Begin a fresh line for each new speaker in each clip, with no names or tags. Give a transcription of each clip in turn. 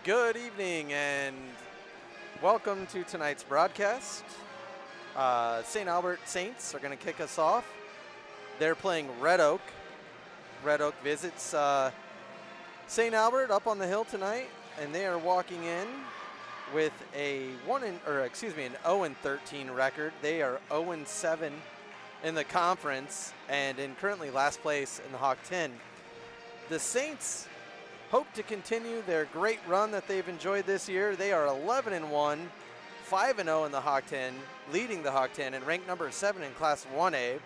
Good evening and welcome to tonight's broadcast. St. Albert Saints are going to kick us off. They're playing Red Oak. Red Oak visits St. Albert up on the hill tonight, and they are walking in with an 0-13 record. They are 0-7 in the conference and in currently last place in the Hawk 10. The Saints hope to continue their great run that they've enjoyed this year. They are 11-1, 5-0 in the Hawk 10, leading the Hawk 10 and ranked number 7 in Class 1A.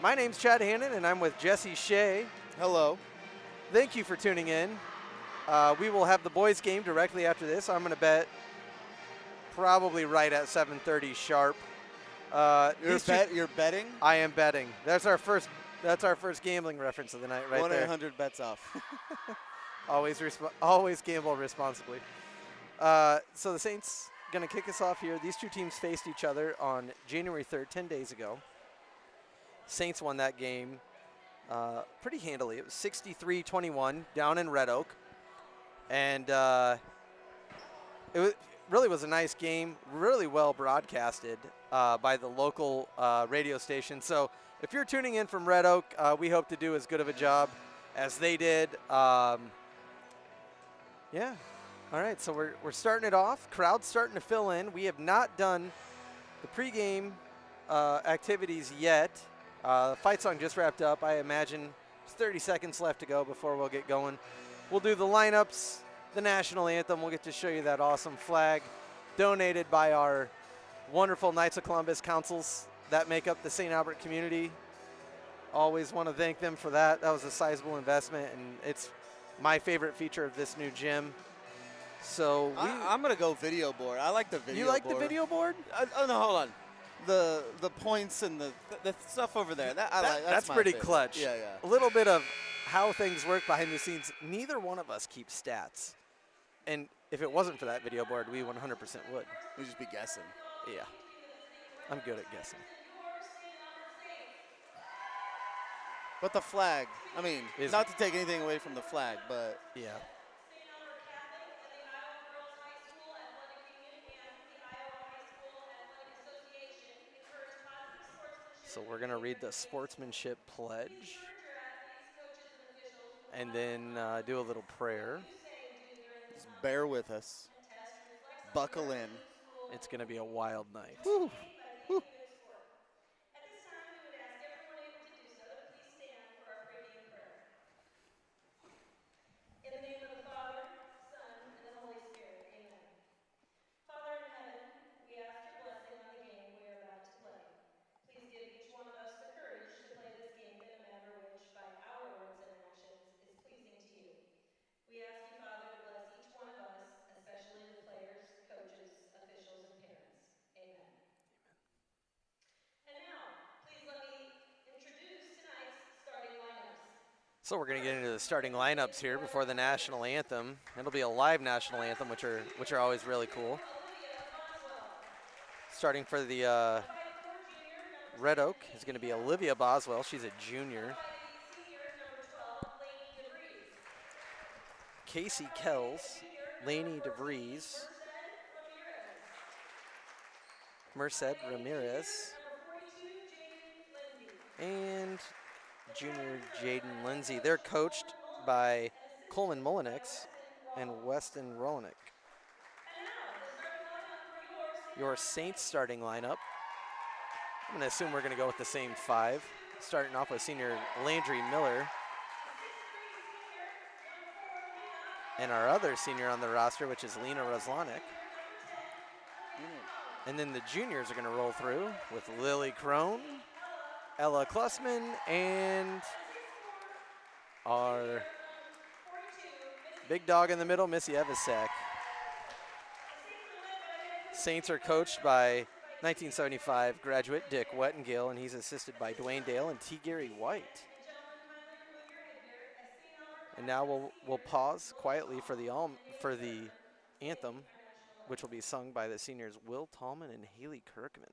My name's Chad Hannon, and I'm with Jesse Shea.
Hello.
Thank you for tuning in. We will have the boys' game directly after this. I'm going to bet probably right at 7:30 sharp.
You're betting?
I am betting. That's our first gambling reference of the night, right there.
1-800 bets off.
Always gamble responsibly. So the Saints going to kick us off here. These two teams faced each other on January 3rd, 10 days ago. Saints won that game pretty handily. It was 63-21 down in Red Oak. And really was a nice game, really well broadcasted by the local radio station. So if you're tuning in from Red Oak, we hope to do as good of a job as they did. Yeah. All right, so we're starting it off. Crowd's starting to fill in. We have not done the pregame activities yet. The fight song just wrapped up. I imagine there's 30 seconds left to go before we'll get going. We'll do the lineups, the national anthem. We'll get to show you that awesome flag donated by our wonderful Knights of Columbus councils that make up the St. Albert community. Always want to thank them for that. That was a sizable investment, and it's my favorite feature of this new gym. So
I'm going to go video board. I like the video board.
You like the video board?
Oh, no, hold on. The points and the stuff over there. That's
pretty
favorite.
clutch.
Yeah.
A little bit of how things work behind the scenes. Neither one of us keeps stats. And if it wasn't for that video board, we 100% would.
We'd just be guessing.
Yeah. I'm good at guessing.
But the flag, I mean, not to take anything away from the flag, but.
Yeah. So we're going to read the sportsmanship pledge and then do a little prayer.
Just bear with us. Buckle in.
It's going to be a wild night.
Whew. Whew.
So we're going to get into the starting lineups here before the national anthem. It'll be a live national anthem, which are always really cool. Starting for the Red Oak is going to be Olivia Boswell. She's a junior. Casey Kells, Lainey DeVries, Merced Ramirez, and junior Jaden Lindsay. They're coached by Coleman Mullenix and Weston Rolinik. Your Saints starting lineup. I'm going to assume we're going to go with the same 5. Starting off with senior Landry Miller. And our other senior on the roster, which is Lena Roslanik. And then the juniors are going to roll through with Lily Crone, Ella Klussman, and our big dog in the middle, Missy Evasek. Saints are coached by 1975 graduate Dick Wettengale, and he's assisted by Dwayne Dale and T. Gary White. And now we'll pause quietly for the anthem, which will be sung by the seniors Will Tallman and Haley Kirkman.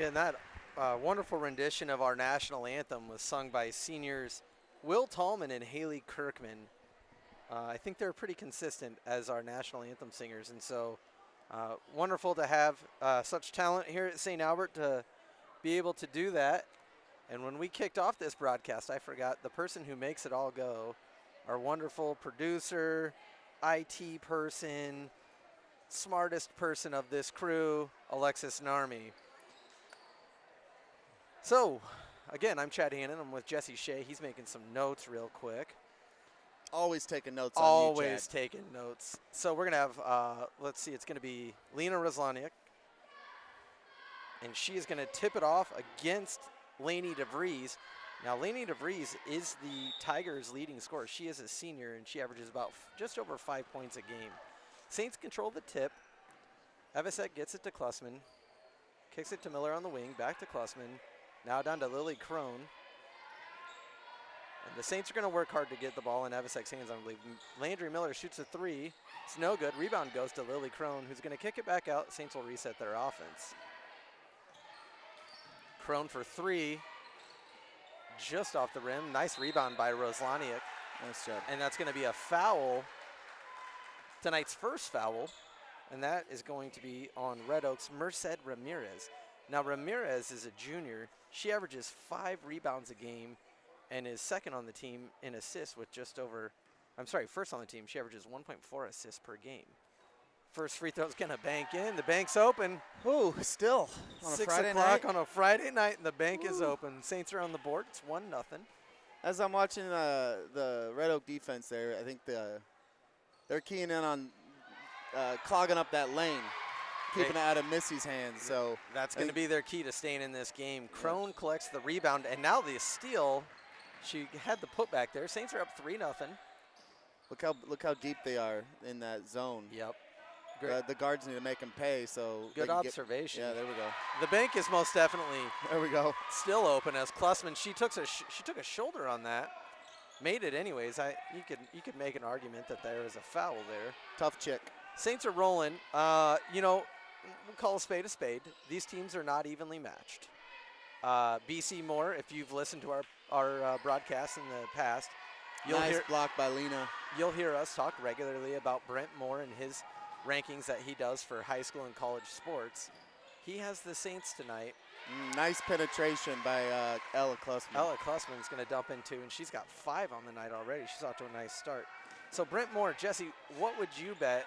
And that wonderful rendition of our national anthem was sung by seniors Will Tallman and Haley Kirkman. I think they're pretty consistent as our national anthem singers, and so wonderful to have such talent here at St. Albert to be able to do that. And when we kicked off this broadcast, I forgot the person who makes it all go, our wonderful producer, IT person, smartest person of this crew, Alexis Narmi. So, again, I'm Chad Hannon. I'm with Jesse Shea. He's making some notes real quick.
Always taking notes
Always
on you, Chad.
taking notes. So we're going to have, let's see, it's going to be Lena Roslaniak. And she is going to tip it off against Lainey DeVries. Now, Lainey DeVries is the Tigers' leading scorer. She is a senior, and she averages about just over 5 points a game. Saints control the tip. Evasek gets it to Klussman. Kicks it to Miller on the wing. Back to Klussman. Now down to Lily Crone. And the Saints are going to work hard to get the ball in Evasek's hands, I believe. Landry Miller shoots a three. It's no good. Rebound goes to Lily Crone, who's going to kick it back out. Saints will reset their offense. Crone for three. Just off the rim. Nice rebound by Roslaniak.
Nice job.
And that's going to be a foul. Tonight's first foul. And that is going to be on Red Oak's Merced Ramirez. Now, Ramirez is a junior. She averages 5 rebounds a game and is second on the team in assists with just over, first on the team. She averages 1.4 assists per game. First free throw's going to bank in. The bank's open.
Ooh, still on a
6
Friday
o'clock
night.
on a Friday night, and the bank is open. Saints are on the board. It's 1-0.
As I'm watching the Red Oak defense there, I think they're keying in on clogging up that lane, keeping it out of Missy's hands. So
that's going to be their key to staying in this game. Crone collects the rebound, and now the steal. She had the putback there. Saints are up 3-0.
Look how deep they are in that zone.
Yep. Great.
The guards need to make them pay. So
good observation.
Yeah, there we go.
The bank is most definitely
there we go.
Still open as Klussman. She took a shoulder on that. Made it anyways. You could make an argument that there was a foul there.
Tough chick.
Saints are rolling. We'll call a spade a spade. These teams are not evenly matched. BC Moore, if you've listened to our broadcasts in the past,
nice block by Lena.
You'll hear us talk regularly about Brent Moore and his rankings that he does for high school and college sports. He has the Saints tonight.
Nice penetration by Ella Klussman.
Ella Klussman's going to dump in two, and she's got 5 on the night already. She's off to a nice start. So Brent Moore, Jesse, what would you bet?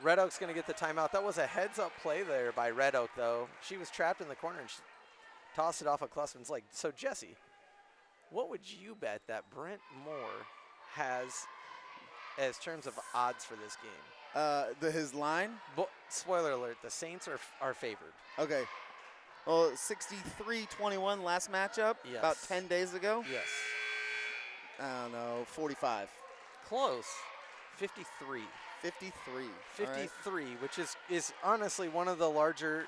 Red Oak's going to get the timeout. That was a heads-up play there by Red Oak, though. She was trapped in the corner, and she tossed it off of Klussman's leg. So, Jesse, what would you bet that Brent Moore has as terms of odds for this game?
His line?
Spoiler alert, the Saints are favored.
Okay. Well, 63-21 last matchup,
yes.
About 10 days ago?
Yes.
I don't know, 45.
Close. 53.
53.
53, right. Which is honestly one of the larger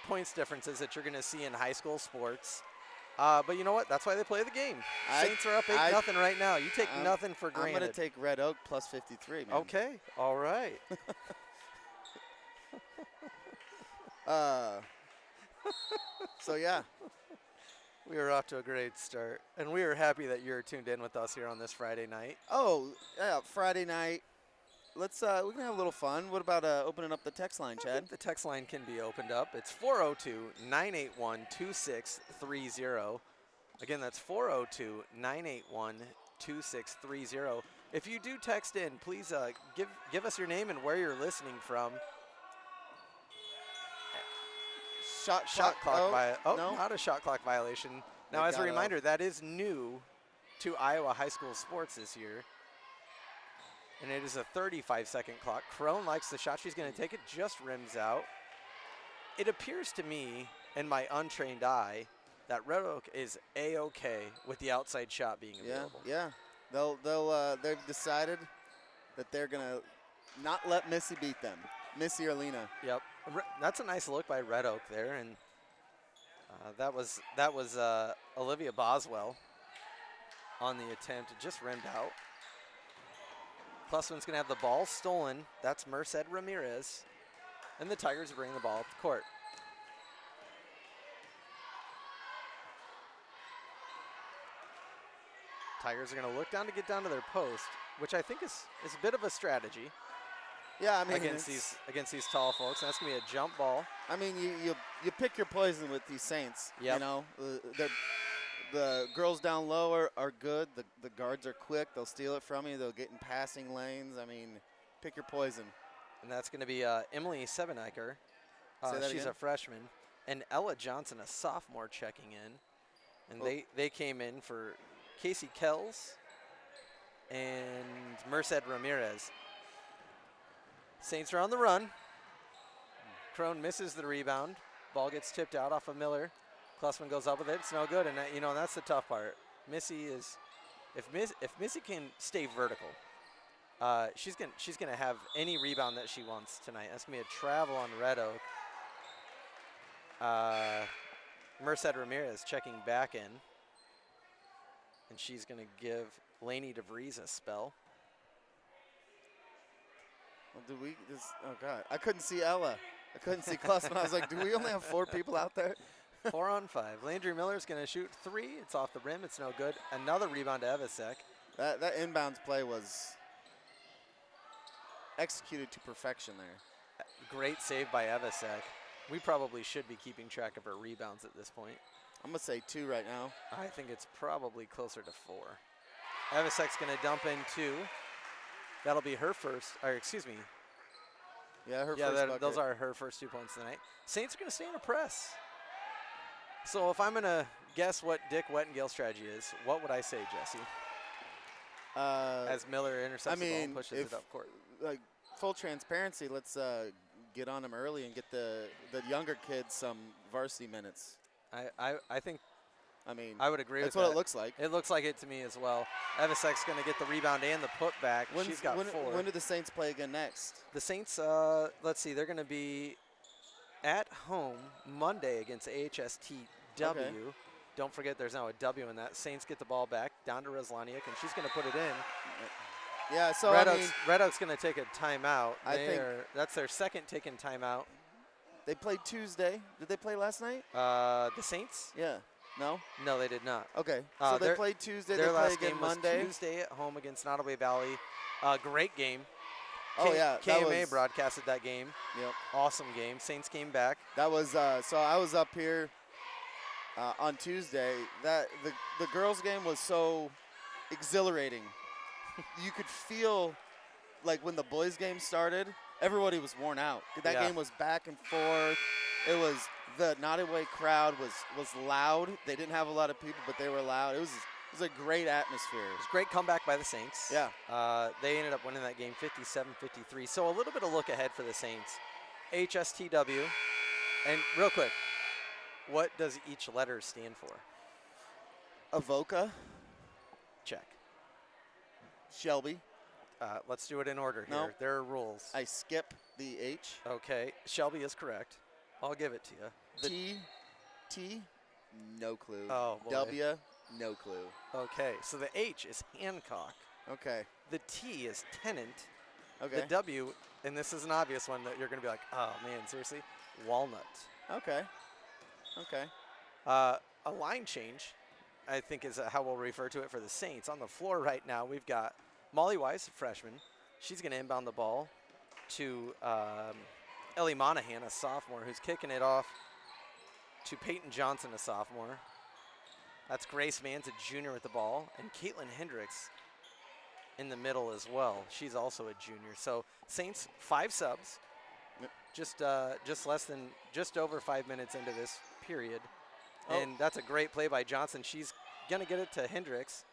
points differences that you're going to see in high school sports. But you know what? That's why they play the game. Saints are up 8-0 right now. You take nothing for granted.
I'm going to take Red Oak plus 53, man.
Okay. All right.
So, yeah.
We are off to a great start. And we are happy that you're tuned in with us here on this Friday night.
Oh, yeah, Friday night. We can have a little fun. What about opening up the text line, Chad?
I think the text line can be opened up. It's 402-981-2630. Again, that's 402-981-2630. If you do text in, please give us your name and where you're listening from.
Shot
clock
no?
Not a shot clock violation. Now, as a reminder, that is new to Iowa high school sports this year. And it is a 35-second clock. Crone likes the shot. She's going to take it, just rims out. It appears to me, in my untrained eye, that Red Oak is A-okay with the outside shot being available.
Yeah. They've decided that they're going to not let Missy beat them. Missy or Lena.
Yep. That's a nice look by Red Oak there, and that was Olivia Boswell on the attempt. It just rimmed out. Klussman's going to have the ball stolen. That's Merced Ramirez. And the Tigers are bringing the ball up the court. Tigers are going to look down to get down to their post, which I think is a bit of a strategy.
Yeah, I mean,
against these tall folks. And that's going to be a jump ball.
I mean, you pick your poison with these Saints.
Yep.
You know, the girls down low are good. The guards are quick. They'll steal it from you. They'll get in passing lanes. I mean, pick your poison.
And that's going to be Emily Sebeneicher. She's
again?
a freshman. And Ella Johnson, a sophomore, checking in. And they came in for Casey Kells and Merced Ramirez. Saints are on the run. Crone misses the rebound. Ball gets tipped out off of Miller. Klussman goes up with it. It's no good, and that's the tough part. Missy is, if Missy can stay vertical, she's gonna have any rebound that she wants tonight. That's gonna be a travel on Red Oak. Merced Ramirez checking back in, and she's gonna give Lainey DeVries a spell.
Well, oh God, I couldn't see Ella. I couldn't see Klussman. I was like, do we only have 4 people out there?
4 on 5. Landry Miller's going to shoot 3. It's off the rim. It's no good. Another rebound to Evasek.
That inbounds play was executed to perfection there.
Great save by Evasek. We probably should be keeping track of her rebounds at this point.
I'm going to say 2 right now.
I think it's probably closer to 4. Evasek's going to dump in 2. That'll be her first, or excuse me.
Yeah, her first bucket.
Those are her first 2 points tonight. Saints are going to stay in a press. So if I'm going to guess what Dick Wettengale's strategy is, what would I say, Jesse? As Miller intercepts the ball and pushes it up court.
Like, full transparency, let's get on them early and get the younger kids some varsity minutes.
I think
I mean,
I would agree with that.
That's what it looks like.
It looks like it to me as well. Evasek's going to get the rebound and the putback. She's got 4.
When do the Saints play again next?
The Saints, let's see, they're going to be at home Monday against AHSTW.
Okay.
Don't forget there's now a W in that. Saints get the ball back down to Reslaniuk, and she's going to put it in.
Yeah, so
Red Oak's going to take a timeout. That's their second taken timeout.
They played Tuesday. Did they play last night?
The Saints?
Yeah. No?
No, they did not.
Okay. So they played Tuesday. They play again Monday.
Was Tuesday at home against Nottoway Valley. Great game.
Yeah.
KMA broadcasted that game.
Yep.
Awesome game. Saints came back.
That was so I was up here on Tuesday. That the girls' game was so exhilarating. You could feel like when the boys' game started, everybody was worn out. That game was back and forth. It was the Nottoway crowd was loud. They didn't have a lot of people, but they were loud. It was a great atmosphere.
It was a great comeback by the Saints.
Yeah.
They ended up winning that game 57-53. So a little bit of look ahead for the Saints. HSTW. And real quick, what does each letter stand for?
Avoca.
Check.
Shelby.
Let's do it in order here.
No.
There are rules.
I skip the H.
Okay. Shelby is correct. I'll give it to you.
T, no clue.
Oh, boy.
W, no clue.
Okay, so the H is Hancock.
Okay.
The T is Tennant.
Okay.
The W, and this is an obvious one that you're going to be like, oh, man, seriously? Walnut.
Okay. Okay.
A line change, I think, is how we'll refer to it for the Saints. On the floor right now, we've got Molly Weiss, a freshman. She's going to inbound the ball to Ellie Monahan, a sophomore, who's kicking it off to Peyton Johnson, a sophomore. That's Grace Mans, a junior with the ball, and Caitlin Hendricks in the middle as well. She's also a junior. So Saints 5 subs, just over 5 minutes into this period, and that's a great play by Johnson. She's gonna get it to Hendricks.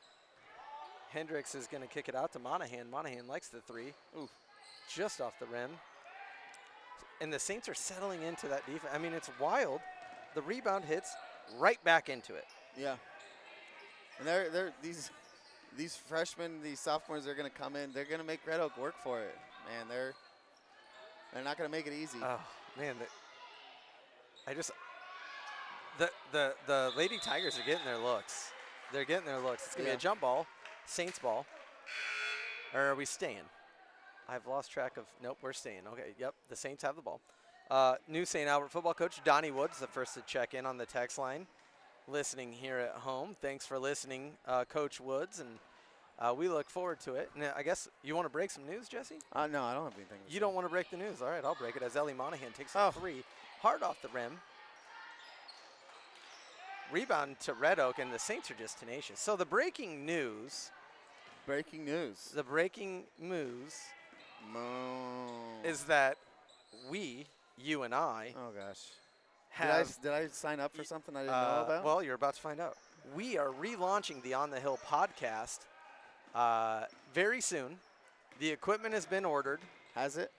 Hendricks is gonna kick it out to Monahan. Monahan likes the 3. Ooh, just off the rim. And the Saints are settling into that defense. I mean, it's wild. The rebound hits right back into it.
Yeah. And they're these freshmen, these sophomores are going to come in. They're going to make Red Oak work for it. Man, they're not going to make it easy.
Oh, man. The Lady Tigers are getting their looks. They're getting their looks. It's going to be a jump ball, Saints ball. Or are we staying? I've lost track of, nope, we're staying. Okay, yep, the Saints have the ball. New St. Albert football coach Donnie Woods, the first to check in on the text line, listening here at home. Thanks for listening, Coach Woods, and we look forward to it. Now, I guess you want to break some news, Jesse?
No, I don't have anything to
You
say.
don't want to break the news. All right, I'll break it as Ellie Monahan takes a
Oh.
three, hard off the rim. Rebound to Red Oak, and the Saints are just tenacious. So the breaking news.
Breaking news.
The breaking news
Mo.
is that we, you and I,
Oh gosh.
have.
Did I sign up for something I didn't know about?
Well, you're about to find out. We are relaunching the On the Hill podcast very soon. The equipment has been ordered.
Has it?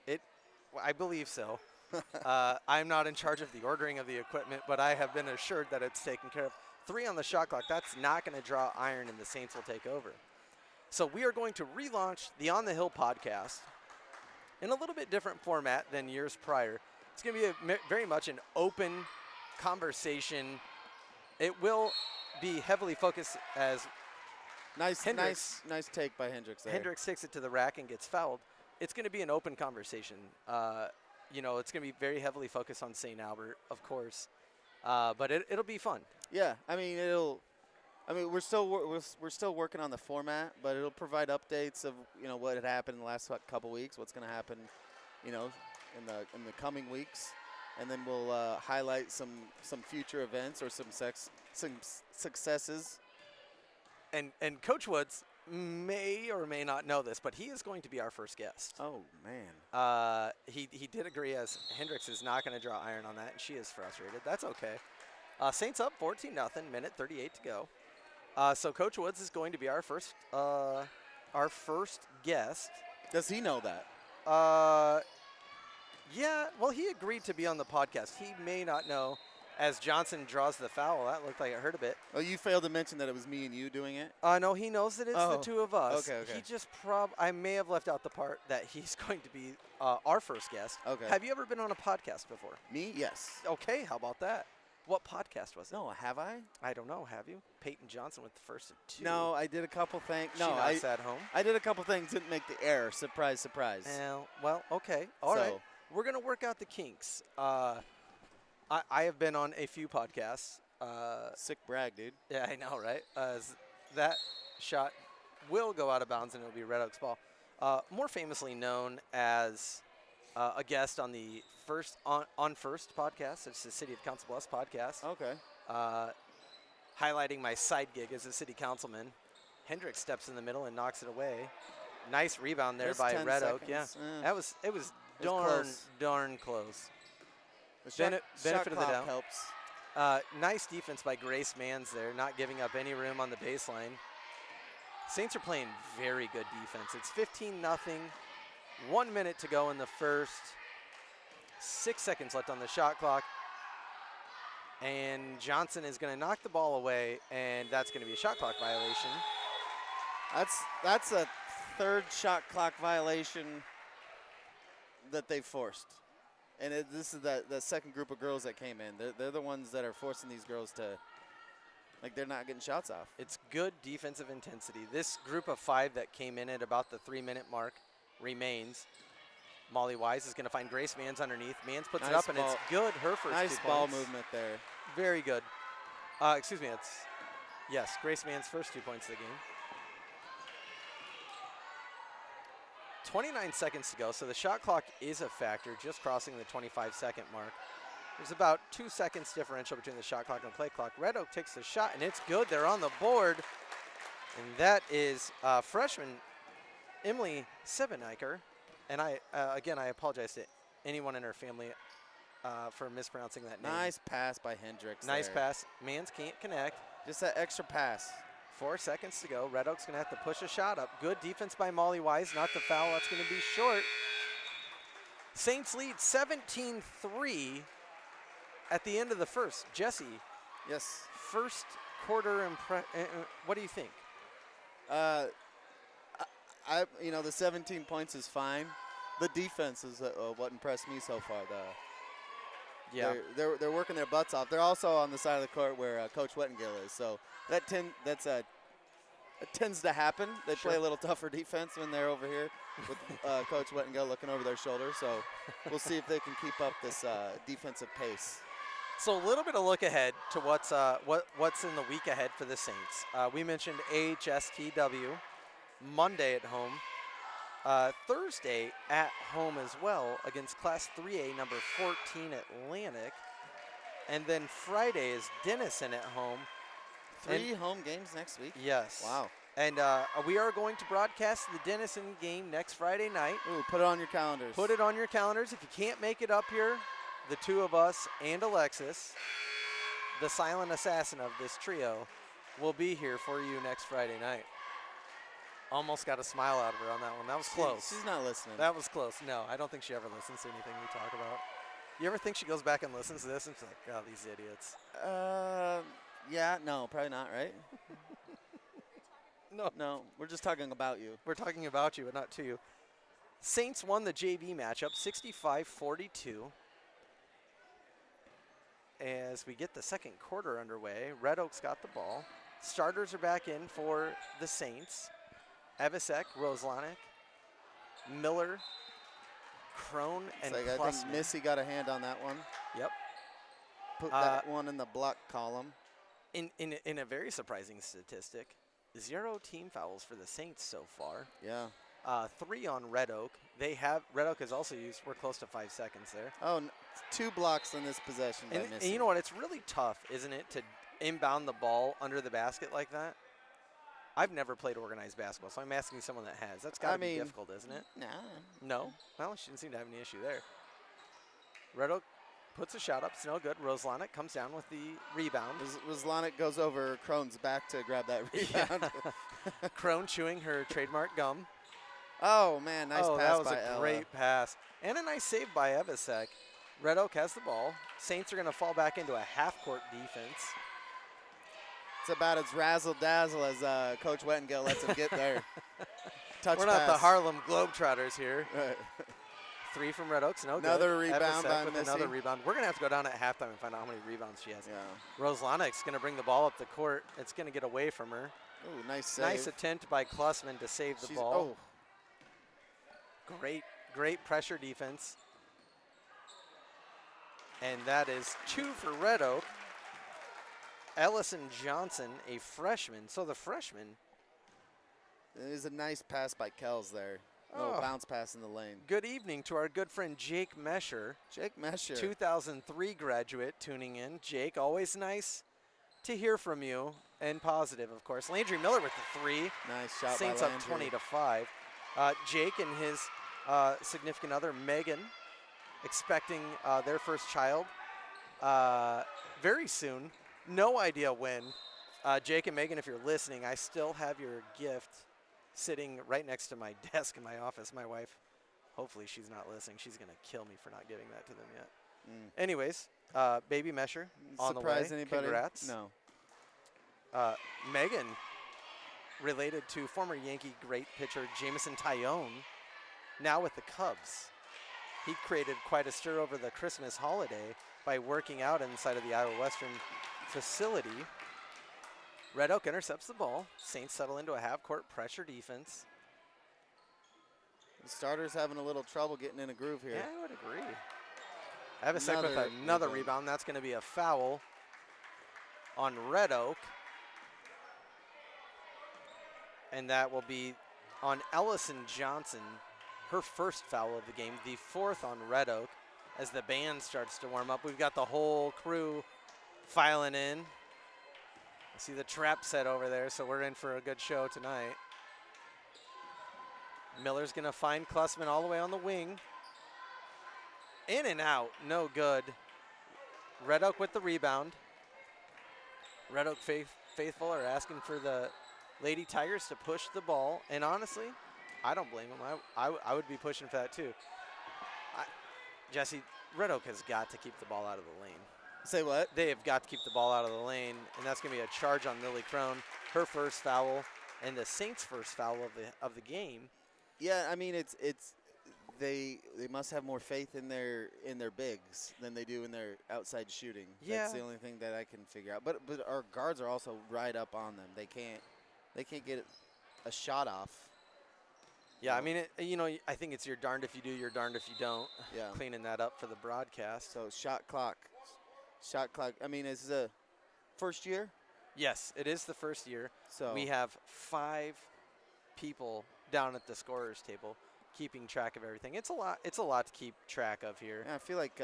I believe so. I'm not in charge of the ordering of the equipment, but I have been assured that it's taken care of. 3 on the shot clock. That's not going to draw iron, and the Saints will take over. So we are going to relaunch the On the Hill podcast in a little bit different format than years prior. It's going to be very much an open conversation. It will be heavily focused as
Nice take by Hendricks there.
Hendricks takes it to the rack and gets fouled. It's going to be an open conversation. It's going to be very heavily focused on St. Albert, of course, but it'll be fun.
Yeah, we're still working on the format, but it'll provide updates of what had happened in the last couple weeks, what's going to happen, in the coming weeks, and then we'll highlight some future events or some successes.
And Coach Woods may or may not know this, but he is going to be our first guest.
Oh man.
He did agree, as Hendricks is not going to draw iron on that, and she is frustrated. That's okay. Saints up 14-0, minute 38 to go. So Coach Woods is going to be our first guest.
Does he know that?
Yeah. Well, he agreed to be on the podcast. He may not know. As Johnson draws the foul, that looked like it hurt a bit.
Oh, you failed to mention that it was me and you doing it?
No, he knows that it's the two of us.
Okay.
He just I may have left out the part that he's going to be our first guest.
Okay.
Have you ever been on a podcast before?
Me? Yes.
Okay, how about that? What podcast was it?
No, have I?
I don't know. Have you? Peyton Johnson with the first of 2.
No, I did a couple things. No,
I at home.
I did a couple things, didn't make the air. Surprise, surprise.
Well, okay. All right. We're going to work out the kinks. I have been on a few podcasts.
Sick brag, dude.
Yeah, I know, right? That shot will go out of bounds, and it'll be Red Oaks ball. More famously known as a guest on the First podcast. It's the City of Council Bluffs podcast.
Okay.
Highlighting my side gig as a city councilman. Hendricks steps in the middle and knocks it away. Nice rebound there by Red Oak. Yeah, it was darn close.
The
benefit of the doubt.
Helps.
Nice defense by Grace Manns there, not giving up any room on the baseline. Saints are playing very good defense. It's 15-0. 1 minute to go in the first. 6 seconds left on the shot clock. And Johnson is going to knock the ball away, and that's going to be a shot clock violation.
That's a third shot clock violation that they forced. And this is the second group of girls that came in. They're the ones that are forcing these girls to, they're not getting shots off.
It's good defensive intensity. This group of 5 that came in at about the 3-minute mark remains. Molly Wise is going to find Grace Manns underneath. Manns puts it up, and it's good. Her first 2 points.
Nice ball movement there.
Very good. Yes, Grace Manns' first 2 points of the game. 29 seconds to go, so the shot clock is a factor, just crossing the 25-second mark. There's about 2 seconds differential between the shot clock and the play clock. Red Oak takes the shot, and it's good. They're on the board, and that is freshman Emily Sibeniker. And I apologize to anyone in her family for mispronouncing that name.
Nice pass by Hendricks.
Nice pass. Manns can't connect.
Just that extra pass.
4 seconds to go. Red Oak's going to have to push a shot up. Good defense by Molly Wise. Not the foul. That's going to be short. Saints lead 17-3 at the end of the first. Jesse.
Yes.
First quarter what do you think?
The 17 points is fine. The defense is what impressed me so far. They're working their butts off. They're also on the side of the court where Coach Wettengill is. So that's a It tends to happen. They
Sure.
play a little tougher defense when they're over here with Coach Wettengill looking over their shoulder. So we'll see if they can keep up this defensive pace.
So a little bit of look ahead to what's in the week ahead for the Saints. We mentioned AHSTW Monday at home, Thursday at home as well against Class 3A number 14 Atlantic, and then Friday is Denison at home.
Three home games next week?
Yes.
Wow.
And we are going to broadcast the Denison game next Friday night.
Ooh, put it on your calendars.
Put it on your calendars. If you can't make it up here, the two of us and Alexis, the silent assassin of this trio, will be here for you next Friday night. Almost got a smile out of her on that one. That was close.
She's not listening.
That was close. No, I don't think she ever listens to anything we talk about. You ever think she goes back and listens to this and she's like, oh, these idiots?
Yeah, no, probably not, right?
No.
No, we're just talking about you.
We're talking about you, but not to you. Saints won the JV matchup 65-42. As we get the second quarter underway, Red Oak's got the ball. Starters are back in for the Saints. Evisek, Roslanek, Miller, Crone, and
I think
Klussman.
Missy got a hand on that one.
Yep.
Put that one in the block column.
In a very surprising statistic, 0 team fouls for the Saints so far.
Yeah.
3 on Red Oak. Red Oak has also used, we're close to 5 seconds there.
Oh, 2 blocks in this possession by Missy.
And you know what? It's really tough, isn't it, to inbound the ball under the basket like that? I've never played organized basketball, so I'm asking someone that has. That's got to be difficult, isn't it?
Nah.
No? Well, she didn't seem to have any issue there. Red Oak puts a shot up. It's no good. Roslanek comes down with the rebound.
Roslanek goes over Crone's back to grab that rebound.
Yeah. Crone chewing her trademark gum.
Oh, man, nice pass by
that was a
Ella.
great pass. And a nice save by Evisek. Red Oak has the ball. Saints are going to fall back into a half-court defense.
It's about as razzle-dazzle as Coach Wettengill lets him get there. Touch
We're
pass.
not the Harlem Globetrotters here.
Right.
3 from Red Oaks, no good.
Another rebound
Evisek
by
with
Missy.
another rebound. We're going to have to go down at halftime and find out how many rebounds she has.
Yeah.
Roslanik's going to bring the ball up the court. It's going to get away from her.
Ooh, nice save.
Nice attempt by Klussman to save the ball. Great pressure defense. And that is 2 for Red Oak. Ellison Johnson, a freshman. So the freshman.
It is a nice pass by Kells there. No bounce pass in the lane.
Good evening to our good friend Jake Mesher.
Jake Mesher.
2003 graduate tuning in. Jake, always nice to hear from you. And positive, of course. Landry Miller with the 3.
Nice shot
Saints
by
up
Landry.
20-5. Jake and his significant other, Megan, expecting their first child very soon. No idea when. Jake and Megan, if you're listening, I still have your gift sitting right next to my desk in my office. My wife, hopefully she's not listening. She's going to kill me for not giving that to them yet. Anyways, baby Mesher on
Surprise
the way.
anybody?
Congrats.
No.
Megan, related to former Yankee great pitcher Jameson Tyone, now with the Cubs. He created quite a stir over the Christmas holiday by working out inside of the Iowa Western facility. Red Oak intercepts the ball. Saints settle into a half-court pressure defense.
The starter's having a little trouble getting in a groove here.
Yeah, I would agree. Evisek with another rebound. That's going to be a foul on Red Oak. And that will be on Ellison Johnson, her first foul of the game, the 4th on Red Oak. As the band starts to warm up, we've got the whole crew filing in. I see the trap set over there, so we're in for a good show tonight. Miller's going to find Klussman all the way on the wing. In and out, no good. Red Oak with the rebound. Red Oak faithful are asking for the Lady Tigers to push the ball. And honestly, I don't blame them. I would be pushing for that too. Jesse, Red Oak has got to keep the ball out of the lane.
Say what?
They have got to keep the ball out of the lane, and that's going to be a charge on Lily Crone, her first foul, and the Saints' first foul of the game.
Yeah, I mean they must have more faith in their bigs than they do in their outside shooting.
Yeah.
That's the only thing that I can figure out. But our guards are also right up on them. They can't They can't get a shot off.
Yeah, I mean, I think it's you're darned if you do, you're darned if you don't.
Yeah.
Cleaning that up for the broadcast.
So shot clock. Shot clock. I mean, is the first year?
Yes, it is the first year.
So
We have 5 people down at the scorer's table keeping track of everything. It's a lot. It's a lot to keep track of here.
yeah, I feel like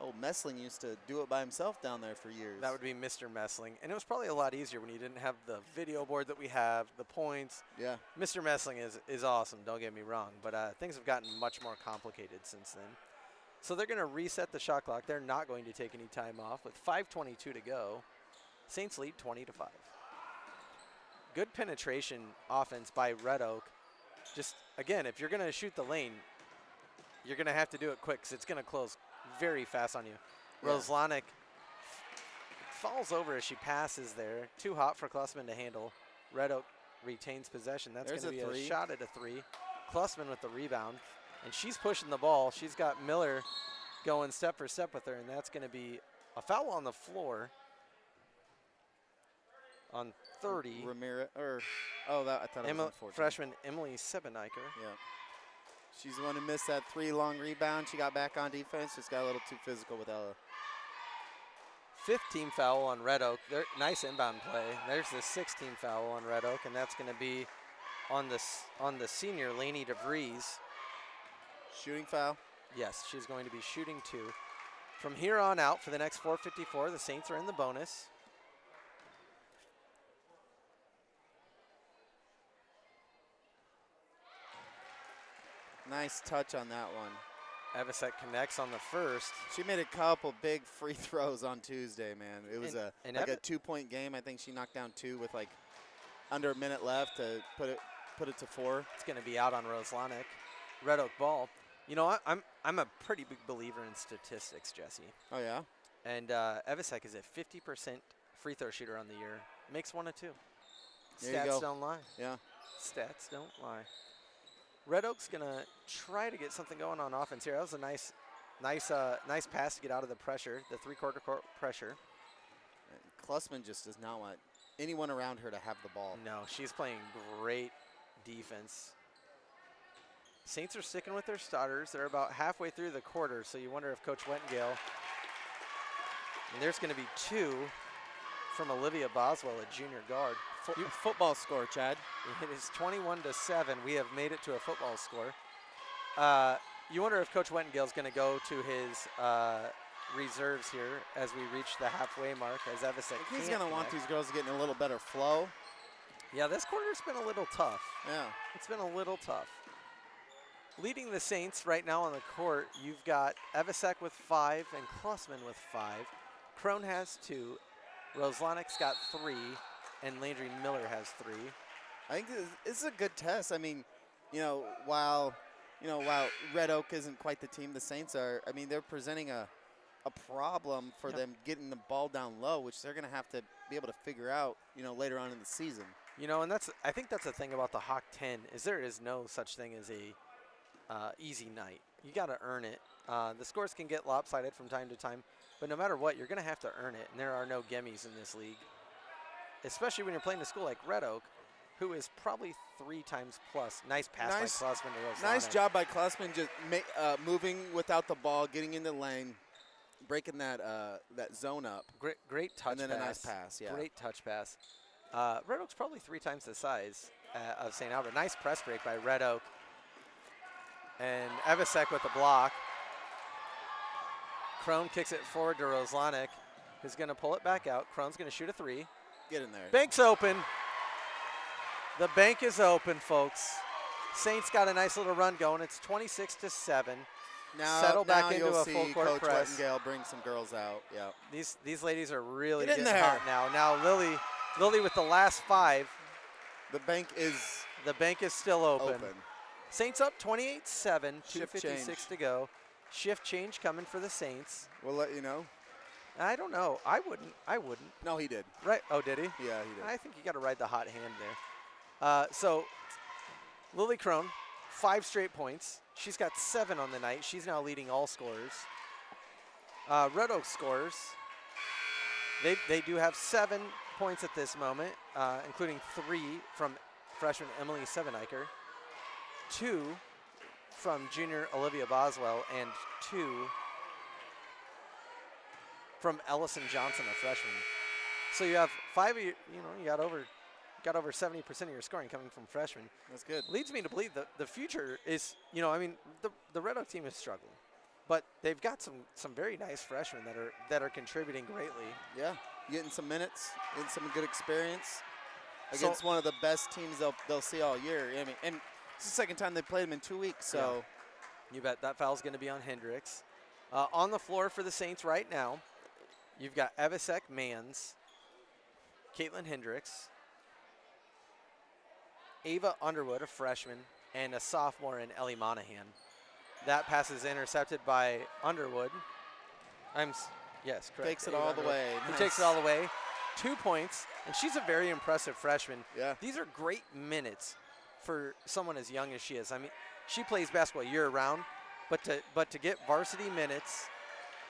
old Messling used to do it by himself down there for years.
That would be Mr. Messling. And it was probably a lot easier when you didn't have the video board that we have, the points.
Yeah.
Mr. Messling is awesome, don't get me wrong. But things have gotten much more complicated since then. So they're going to reset the shot clock. They're not going to take any time off with 5:22 to go. Saints lead 20-5. Good penetration offense by Red Oak. Just, again, if you're going to shoot the lane, you're going to have to do it quick because it's going to close very fast on you.
Yeah.
Roslanek falls over as she passes there. Too hot for Klussman to handle. Red Oak retains possession. That's going to be a shot at a 3. Klussman with the rebound. And she's pushing the ball. She's got Miller going step for step with her, and that's going to be a foul on the floor on 30.
Ramirez, or, oh, that I thought it was unfortunate.
Freshman Emily Sebeniker.
Yeah. She's the one who missed that 3 long rebound. She got back on defense. Just got a little too physical with Ella.
5th team foul on Red Oak. Nice inbound play. There's the 6th team foul on Red Oak, and that's going to be on the senior, Lainey DeVries.
Shooting foul.
Yes, she's going to be shooting 2. From here on out, for the next 4:54, the Saints are in the bonus.
Nice touch on that one.
Evasek connects on the first.
She made a couple big free throws on Tuesday, man. It was a 2-point game. I think she knocked down 2 with like under a minute left to put it to 4.
It's going to be out on Roslanek. Red Oak ball. You know, I'm a pretty big believer in statistics, Jesse.
Oh yeah.
And Evasek is a 50% free throw shooter on the year. Makes 1 of 2.
There you
Stats
go.
don't lie.
Yeah.
Stats don't lie. Red Oak's gonna try to get something going on offense here. That was a nice pass to get out of the pressure, the 3/4 court pressure.
And Klussman just does not want anyone around her to have the ball.
No, she's playing great defense. Saints are sticking with their starters. They're about halfway through the quarter, so you wonder if Coach Wettengale. And there's going to be 2 from Olivia Boswell, a junior guard.
Football score, Chad.
It is 21-7. We have made it to a football score. You wonder if Coach Wettengale is going to go to his reserves here as we reach the halfway mark. As Evasek,
He's going to want these girls getting a little better flow.
Yeah, this quarter's been a little tough.
Yeah.
It's been a little tough. Leading the Saints right now on the court, you've got Evasek with 5 and Klussman with 5. Crone has 2. Roslanek's got 3. And Landry Miller has 3.
I think this is a good test. I mean, while Red Oak isn't quite the team the Saints are, I mean, they're presenting a problem for them getting the ball down low, which they're going to have to be able to figure out, later on in the season.
And I think that's the thing about the Hawk 10 is there is no such thing as a easy night. You got to earn it. The scores can get lopsided from time to time, but no matter what, you're going to have to earn it, and there are no gimmies in this league. Especially when you're playing a school like Red Oak, who is probably 3 times plus. Nice pass by Klussman to Roslanek.
Nice job by Klussman, just moving without the ball, getting in the lane, breaking that zone up.
Great touch
and then
pass.
a nice pass, yeah.
Great touch pass. Red Oak's probably 3 times the size of St. Albert. Nice press break by Red Oak. And Evasek with the block. Crone kicks it forward to Roslanek, who's going to pull it back out. Crone's going to shoot a 3.
Get in there.
Bank's open. The bank is open, folks. Saints got a nice little run going. It's 26-7.
Now,
settle back into
you'll
a
see
full court
Coach
press.
Wettengale bring some girls out. Yeah.
These ladies are really
Get in
getting
there.
hot now. Now Lily with the last 5.
The bank is
still open.
open.
Saints up 28-7.
Shift
2:56
change.
to go. Shift change coming for the Saints.
We'll let you know.
I don't know. I wouldn't.
No, he did.
Right. Oh, did he?
Yeah, he did.
I think you got to ride the hot hand there. So Lily Crone, 5 straight points. She's got 7 on the night. She's now leading all scorers. Red Oak scores. They do have 7. points at this moment, including 3 from freshman Emily Seveneicher, 2 from junior Olivia Boswell, and 2 from Ellison Johnson, a freshman. So you have 5 of your, you got over 70% of your scoring coming from freshmen.
That's good.
Leads me to believe that the future is, the Red Oak team is struggling, but they've got some very nice freshmen that are contributing greatly.
Yeah, getting some minutes, getting some good experience against one of the best teams they'll see all year. I mean, and it's the second time they played them in 2 weeks, so.
Yeah. You bet that foul's going to be on Hendricks. On the floor for the Saints right now, you've got Evasek Mans, Caitlin Hendricks, Ava Underwood, a freshman, and a sophomore in Ellie Monahan. That pass is intercepted by Underwood. Yes, correct.
Takes it
Ava
all the
Underwood.
way.
He
Nice.
takes it all the way. 2 points, and she's a very impressive freshman.
Yeah.
These are great minutes for someone as young as she is. I mean, she plays basketball year-round, but to get varsity minutes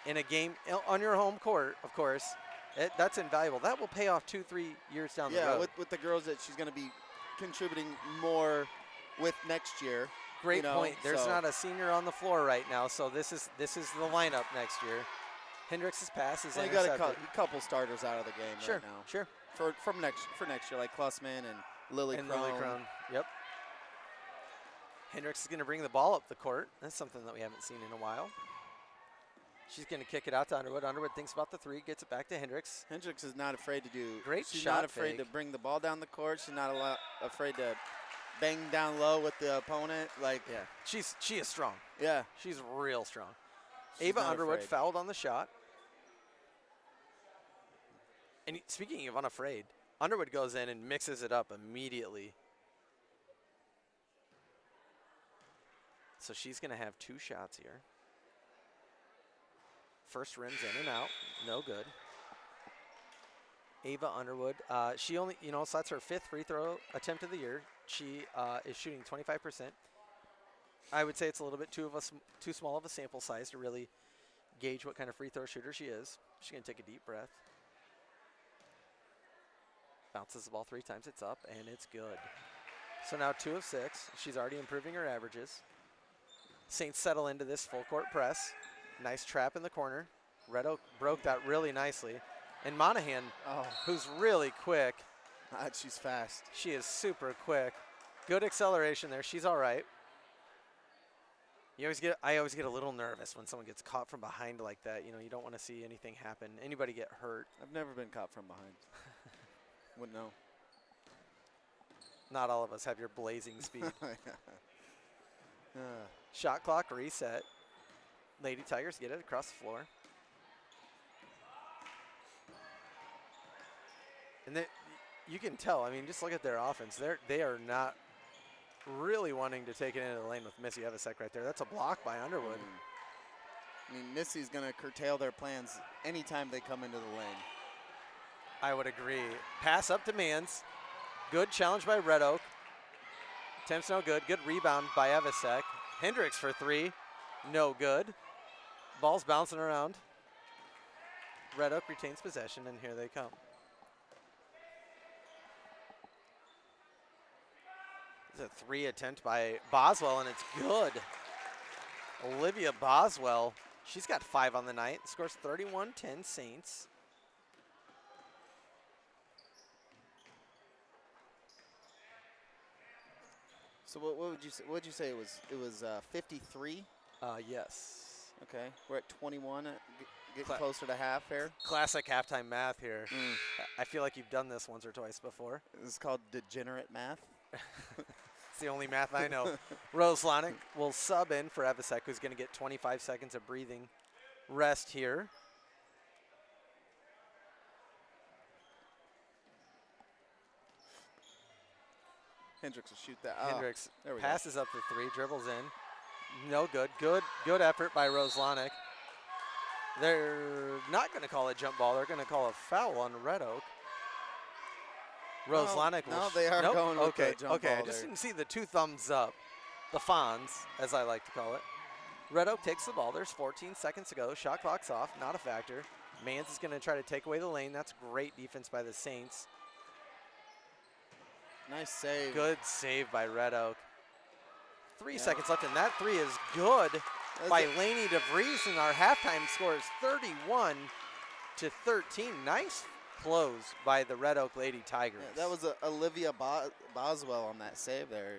in a game on your home court, of course, that's invaluable. That will pay off 2-3 years down the road.
Yeah, with the girls that she's going to be contributing more with next year.
Great point. There's not a senior on the floor right now, so this is the lineup next year. Hendricks' pass is intercepted.
You got a couple starters out of the game right now.
Sure.
For next year, like Klussman and Lily Crone.
Yep. Hendricks is going to bring the ball up the court. That's something that we haven't seen in a while. She's going to kick it out to Underwood. Underwood thinks about the 3, gets it back to Hendricks.
Hendricks is not afraid to do.
Great
She's
shot
not afraid
fake.
to bring the ball down the court. She's not afraid to bang down low with the opponent. Like,
yeah, she is strong.
Yeah,
she's real strong.
She's
Ava
not
Underwood
afraid.
fouled on the shot. And speaking of unafraid, Underwood goes in and mixes it up immediately. So she's going to have 2 shots here. First rims in and out, no good. Ava Underwood, she only, so that's her 5th free throw attempt of the year. She is shooting 25%. I would say it's a little bit too small of a sample size to really gauge what kind of free throw shooter she is. She's going to take a deep breath. Bounces the ball 3 times, it's up, and it's good. So now 2 of 6. She's already improving her averages. Saints settle into this full court press. Nice trap in the corner. Red Oak broke that really nicely. And Monahan, who's really quick.
She's fast.
She is super quick. Good acceleration there. She's all right. I always get a little nervous when someone gets caught from behind like that. You don't want to see anything happen. Anybody get hurt.
I've never been caught from behind. Wouldn't know.
Not all of us have your blazing speed. Shot clock reset. Lady Tigers get it across the floor. And you can tell, just look at their offense. They are not really wanting to take it into the lane with Missy Evasek right there. That's a block by Underwood.
Missy's going to curtail their plans anytime they come into the lane.
I would agree. Pass up to Mans. Good challenge by Red Oak. Attempts no good. Good rebound by Evasek. Hendricks for 3. No good. Ball's bouncing around. Red Oak retains possession, and here they come. It's a 3 attempt by Boswell, and it's good. Olivia Boswell, she's got 5 on the night. Scores 31-10 Saints.
So what would you say? What would you say it was? It was 53.
Yes.
Okay, we're at 21. Getting closer to half here.
Classic halftime math here. I feel like you've done this once or twice before.
This is called degenerate math.
It's the only math I know. Rose Lonick will sub in for Evasek, who's going to get 25 seconds of breathing rest here.
Hendricks will shoot that.
Hendricks
there we
passes up the 3, dribbles in. No good. Good effort by Rose Lonick. They're not going to call a jump ball. They're going to call a foul on Red Oak. Rose Lonick will.
No, they are going with the jump ball
I just didn't see the 2 thumbs up. The Fonz, as I like to call it. Red Oak takes the ball. There's 14 seconds to go. Shot clock's off. Not a factor. Mans is going to try to take away the lane. That's great defense by the Saints.
Nice save.
Good save by Red Oak. 3 seconds left, and that three is good by Laney DeVries, and our halftime score is 31-13. Nice close by the Red Oak Lady Tigers.
Yeah, that was Olivia Boswell on that save there.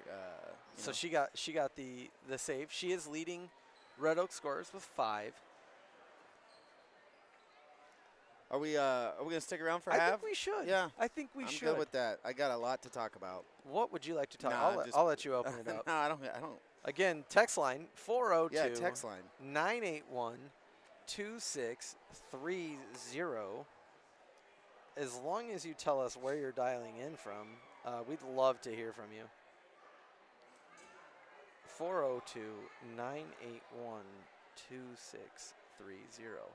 So she got the save. She is leading Red Oak scorers with 5.
Are we gonna stick around for half?
I think we should.
Yeah,
I think we should.
I'm good with that. I got a lot to talk about.
What would you like to talk?
Nah,
I'll let you open it up.
No, I don't.
Again, text line 402.
Yeah, text line
981-2630. As long as you tell us where you're dialing in from, we'd love to hear from you. 402-981-2630.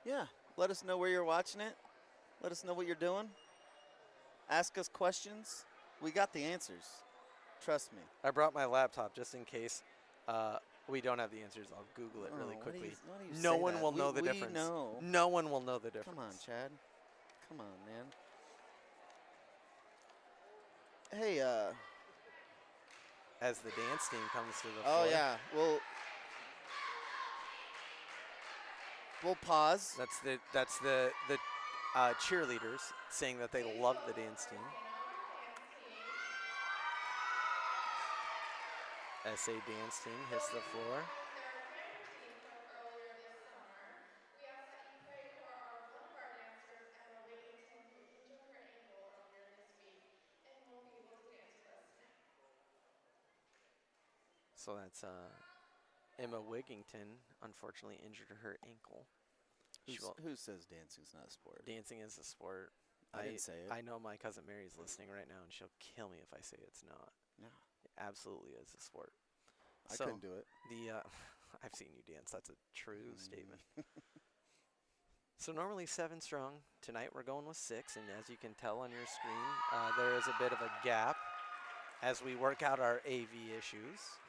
Yeah, let us know where you're watching it. Let us know what you're doing. Ask us questions. We got the answers. Trust me.
I brought my laptop just in case we don't have the answers. I'll Google it really quickly.
Why do you
No
say
one
that?
will know the
we
difference.
know.
No one will know the difference.
Come on, Chad. Come on, man. Hey,
As the dance team comes to the floor.
oh yeah, we'll pause.
That's the cheerleaders saying that they love the dance team. SA dance team hits the floor. So that's Emma Wigington, unfortunately injured her ankle.
Who says dancing's not a sport?
Dancing is a sport.
I didn't say it.
I know my cousin Mary's listening right now, and she'll kill me if I say it's not.
No.
It absolutely is a sport.
I couldn't do it.
I've seen you dance. That's a true statement. So normally 7 strong. Tonight we're going with 6, and as you can tell on your screen, there is a bit of a gap as we work out our AV issues.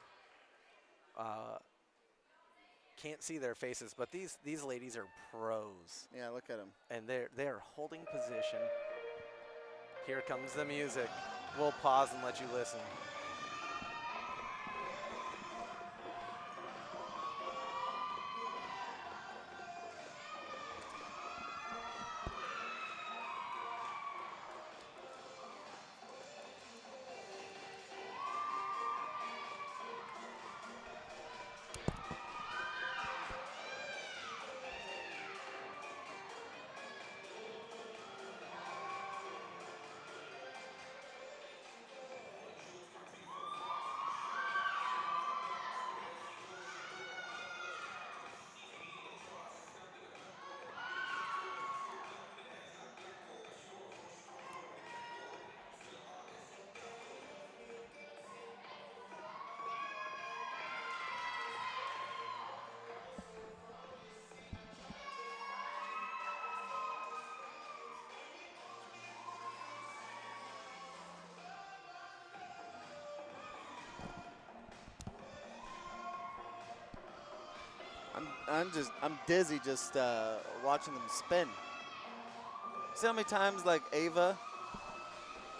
Can't see their faces, but these ladies are pros.
Yeah, look at them.
And they're holding position. Here comes the music. We'll pause and let you listen.
I'm dizzy just watching them spin. See how many times like Ava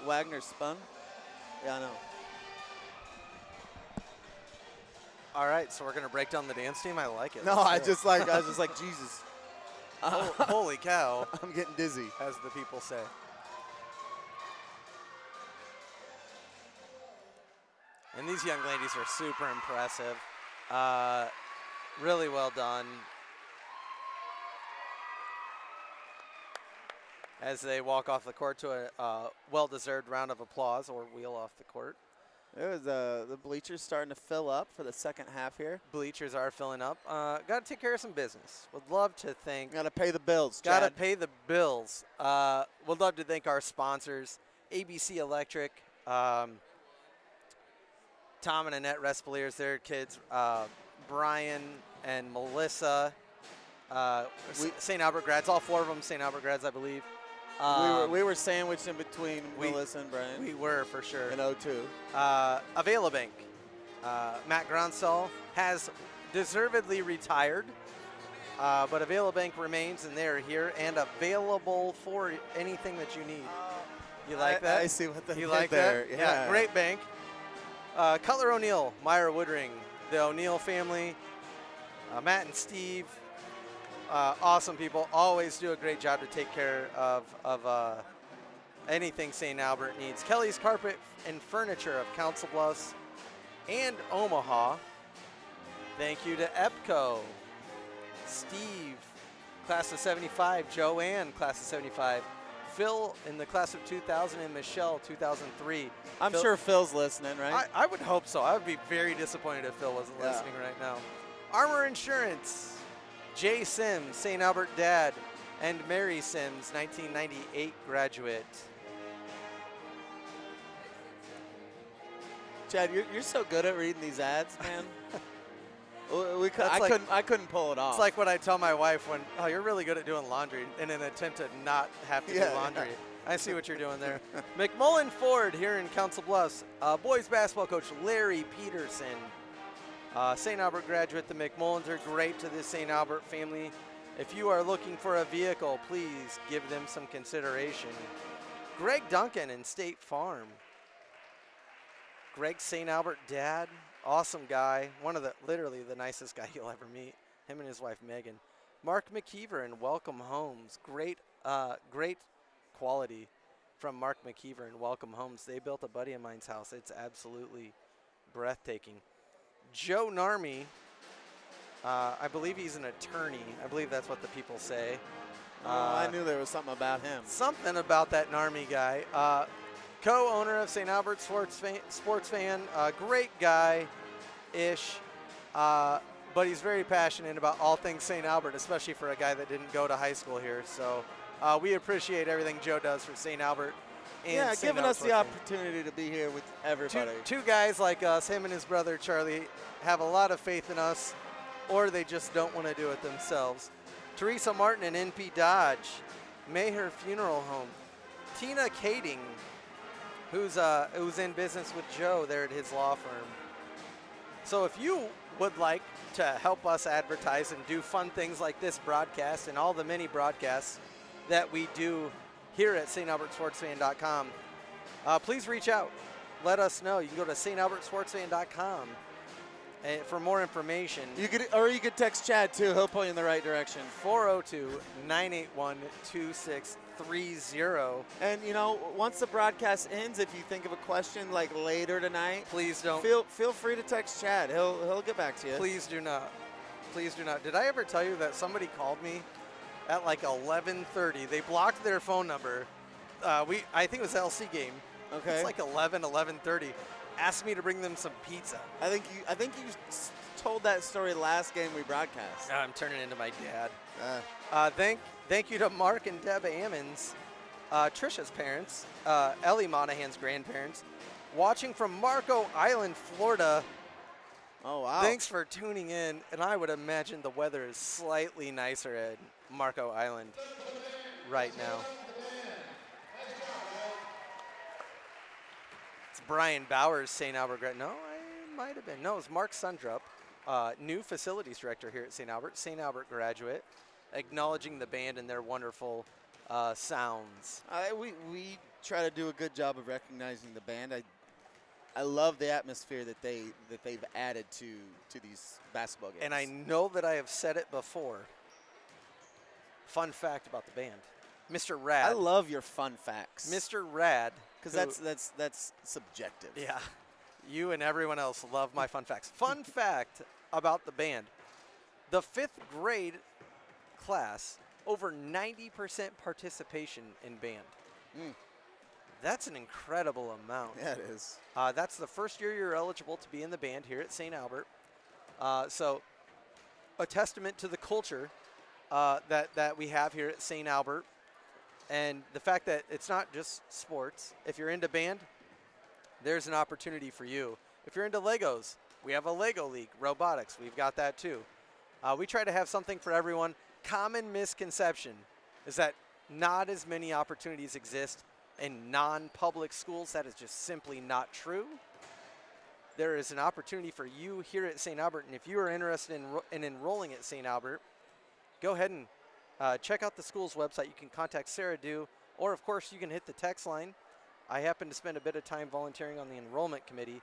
Wagner spun? Yeah, I know.
All right, so we're gonna break down the dance team. I like it.
No,
Let's
I
do it.
was just like Jesus.
Holy cow,
I'm getting dizzy.
as the people say. And these young ladies are super impressive. Really well done. As they walk off the court to a well-deserved round of applause or wheel off the court.
There was the bleachers starting to fill up for the second half here.
Bleachers are filling up. Got to take care of some business. Would love to thank.
Got to pay the bills,
Got to
Chad.
pay the bills. Would love to thank our sponsors, ABC Electric, Tom and Annette Respaliers, their kids, Brian and Melissa, St. Albert grads, all 4 of them St. Albert grads, I believe.
We were sandwiched in between Melissa and Brian.
We were, for sure.
In 02.
Availabank. Matt Gronsall has deservedly retired. but AvailaBank remains, and they're here and available for anything that you need. You like that?
I see what they
You
did
like
there.
that?
Yeah.
Great bank. Cutler O'Neill, Meyer Woodring, the O'Neill family, Matt and Steve, awesome people. Always do a great job to take care of anything St. Albert needs. Kelly's Carpet and Furniture of Council Bluffs and Omaha. Thank you to EPCO, Steve, class of 75, Joanne, class of 75, Phil in the class of 2000, and Michelle, 2003.
I'm sure Phil's listening, right?
I would hope so. I would be very disappointed if Phil wasn't listening right now. Armor Insurance, Jay Sims, St. Albert dad, and Mary Sims, 1998 graduate.
Chad, you're so good at reading these ads, man. I couldn't pull it off.
It's like what I tell my wife when, oh, you're really good at doing laundry in an attempt to not have to do laundry. I see what you're doing there. McMullen Ford here in Council Bluffs. Boys basketball coach Larry Peterson. St. Albert graduate. The McMullens are great to this St. Albert family. If you are looking for a vehicle, please give them some consideration. Greg Duncan in State Farm. Greg St. Albert dad. Awesome guy, literally the nicest guy you'll ever meet. Him and his wife Megan. Mark McKeever and Welcome Homes, great quality from Mark McKeever and Welcome Homes. They built a buddy of mine's house. It's absolutely breathtaking. Joe Narmi, I believe he's an attorney. I believe that's what the people say.
I knew there was something about him.
Something about that Narmi guy. Co-owner of St. Albert sports fan, great guy-ish, but he's very passionate about all things St. Albert, especially for a guy that didn't go to high school here. So we appreciate everything Joe does for St. Albert. And
giving us the opportunity to be here with everybody.
Two guys like us, him and his brother Charlie, have a lot of faith in us, or they just don't want to do it themselves. Teresa Martin and NP Dodge, Maher Funeral Home, Tina Kading, who's in business with Joe there at his law firm. So if you would like to help us advertise and do fun things like this broadcast and all the many broadcasts that we do here at StAlbertSportsFan.com, please reach out. Let us know. You can go to StAlbertSportsFan.com for more information.
You could text Chad too. He'll point you in the right direction.
402-981-2630.
And once the broadcast ends, if you think of a question like later tonight,
please don't.
Feel free to text Chad. He'll get back to you.
Please do not. Please do not. Did I ever tell you that somebody called me at like 11:30? They blocked their phone number. I think it was LC game.
Okay.
It's like 11:30. Asked me to bring them some pizza.
I think you told that story last game we broadcast.
I'm turning into my dad. Thank you to Mark and Deb Ammons, Trisha's parents, Ellie Monahan's grandparents, watching from Marco Island, Florida.
Oh, wow.
Thanks for tuning in, and I would imagine the weather is slightly nicer at Marco Island right now. It's Brian Bowers, St. Albert grad. No, I might have been. No, it's Mark Sundrup, new facilities director here at St. Albert graduate, acknowledging the band and their wonderful sounds.
We try to do a good job of recognizing the band. I love the atmosphere that they've added to these basketball games.
And I know that I have said it before. Fun fact about the band, Mr. Rad.
I love your fun facts,
Mr. Rad,
because that's subjective.
Yeah, you and everyone else love my fun facts. Fun fact about the band: the 5th grade class, over 90% participation in band. That's an incredible amount.
Yeah, it is.
That's the first year you're eligible to be in the band here at St. Albert. So a testament to the culture that we have here at St. Albert, and the fact that it's not just sports. If you're into band, there's an opportunity for you. If you're into Legos, we have a Lego League. Robotics, we've got that too. We try to have something for everyone. Common misconception is that not as many opportunities exist in non-public schools. That is just simply not true. There is an opportunity for you here at St. Albert, and if you are interested in enrolling at St. Albert, go ahead and check out the school's website. You can contact Sarah Dew, or of course you can hit the text line. I happen to spend a bit of time volunteering on the enrollment committee.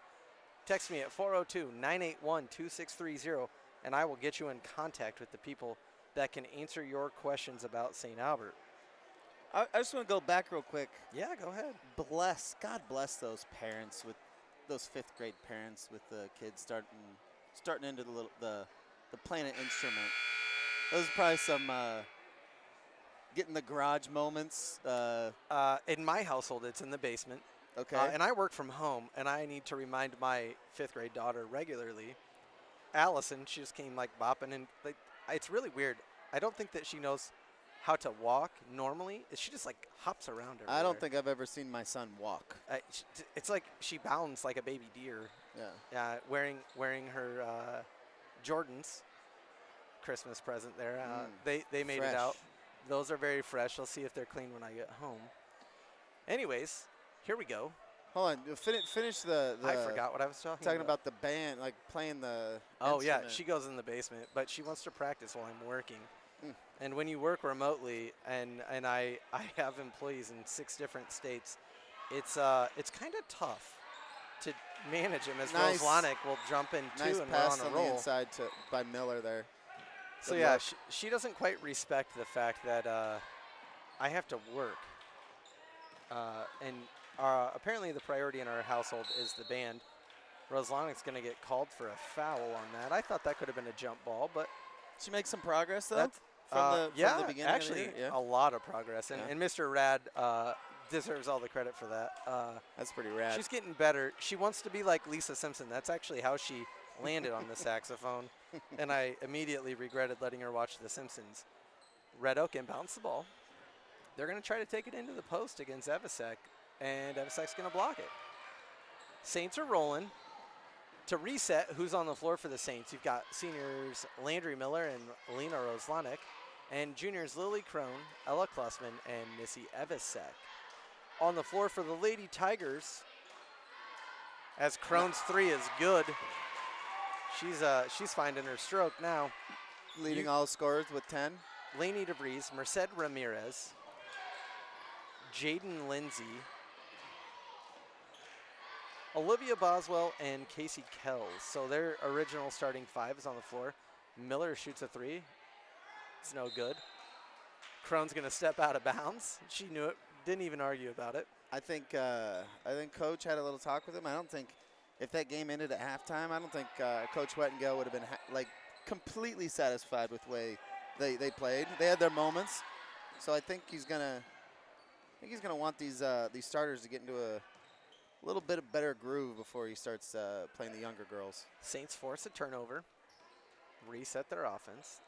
Text me at 402-981-2630, and I will get you in contact with the people that can answer your questions about St. Albert.
I just want to go back real quick.
Yeah, go ahead.
God bless those parents, with those 5th grade parents with the kids starting into the playing an instrument. Those are probably some getting the garage moments.
In my household, it's in the basement.
Okay.
And I work from home, and I need to remind my 5th grade daughter regularly. Allison, she just came like bopping, and like, it's really weird. I don't think that she knows how to walk normally. She just like hops around everywhere.
I don't think I've ever seen my son walk.
It's like she bounds like a baby deer.
Yeah.
Wearing her Jordans. Christmas present there. They made
Fresh.
it out. Those are very fresh. I'll see if they're clean when I get home. Anyways, here we go.
Hold on. Finish the
I forgot what I was
talking about the band, like playing the
Oh, yeah.
instrument.
She goes in the basement, but she wants to practice while I'm working.
Mm.
And when you work remotely, and I have employees in 6 different states, it's kind of tough to manage them, as
Nice.
Rose Lonick will jump in too,
Nice
and we're
pass
on a
on the
roll.
inside by Miller there.
So
Good
yeah,
luck.
she doesn't quite respect the fact that I have to work. And apparently the priority in our household is the band. Rose Lonick's going to get called for a foul on that. I thought that could have been a jump ball, but
She makes some progress though.
that's
From the beginning
actually
of the year?
a lot of progress, and,
Yeah.
and Mr. Rad deserves all the credit for that.
That's pretty rad.
She's getting better. She wants to be like Lisa Simpson. That's actually how she landed on the saxophone, and I immediately regretted letting her watch The Simpsons. Red Oak inbounds the ball. They're going to try to take it into the post against Evasek, and Evasek's going to block it. Saints are rolling. To reset, who's on the floor for the Saints? You've got seniors Landry Miller and Alina Roslanek, and juniors Lily Crone, Ella Klussman, and Missy Evasek. On the floor for the Lady Tigers, as Crone's 3 is good. She's finding her stroke now.
Leading all scorers with 10.
Lainey DeVries, Merced Ramirez, Jaden Lindsay, Olivia Boswell, and Casey Kells. So their original starting 5 is on the floor. Miller shoots a 3. It's no good. Crone's going to step out of bounds. She knew it. Didn't even argue about it.
I think Coach had a little talk with him. I don't think if that game ended at halftime, I don't think Coach Wettengale would have been completely satisfied with the way they played. They had their moments, so I think he's gonna want these starters to get into a little bit of better groove before he starts playing the younger girls.
Saints force a turnover, reset their offense.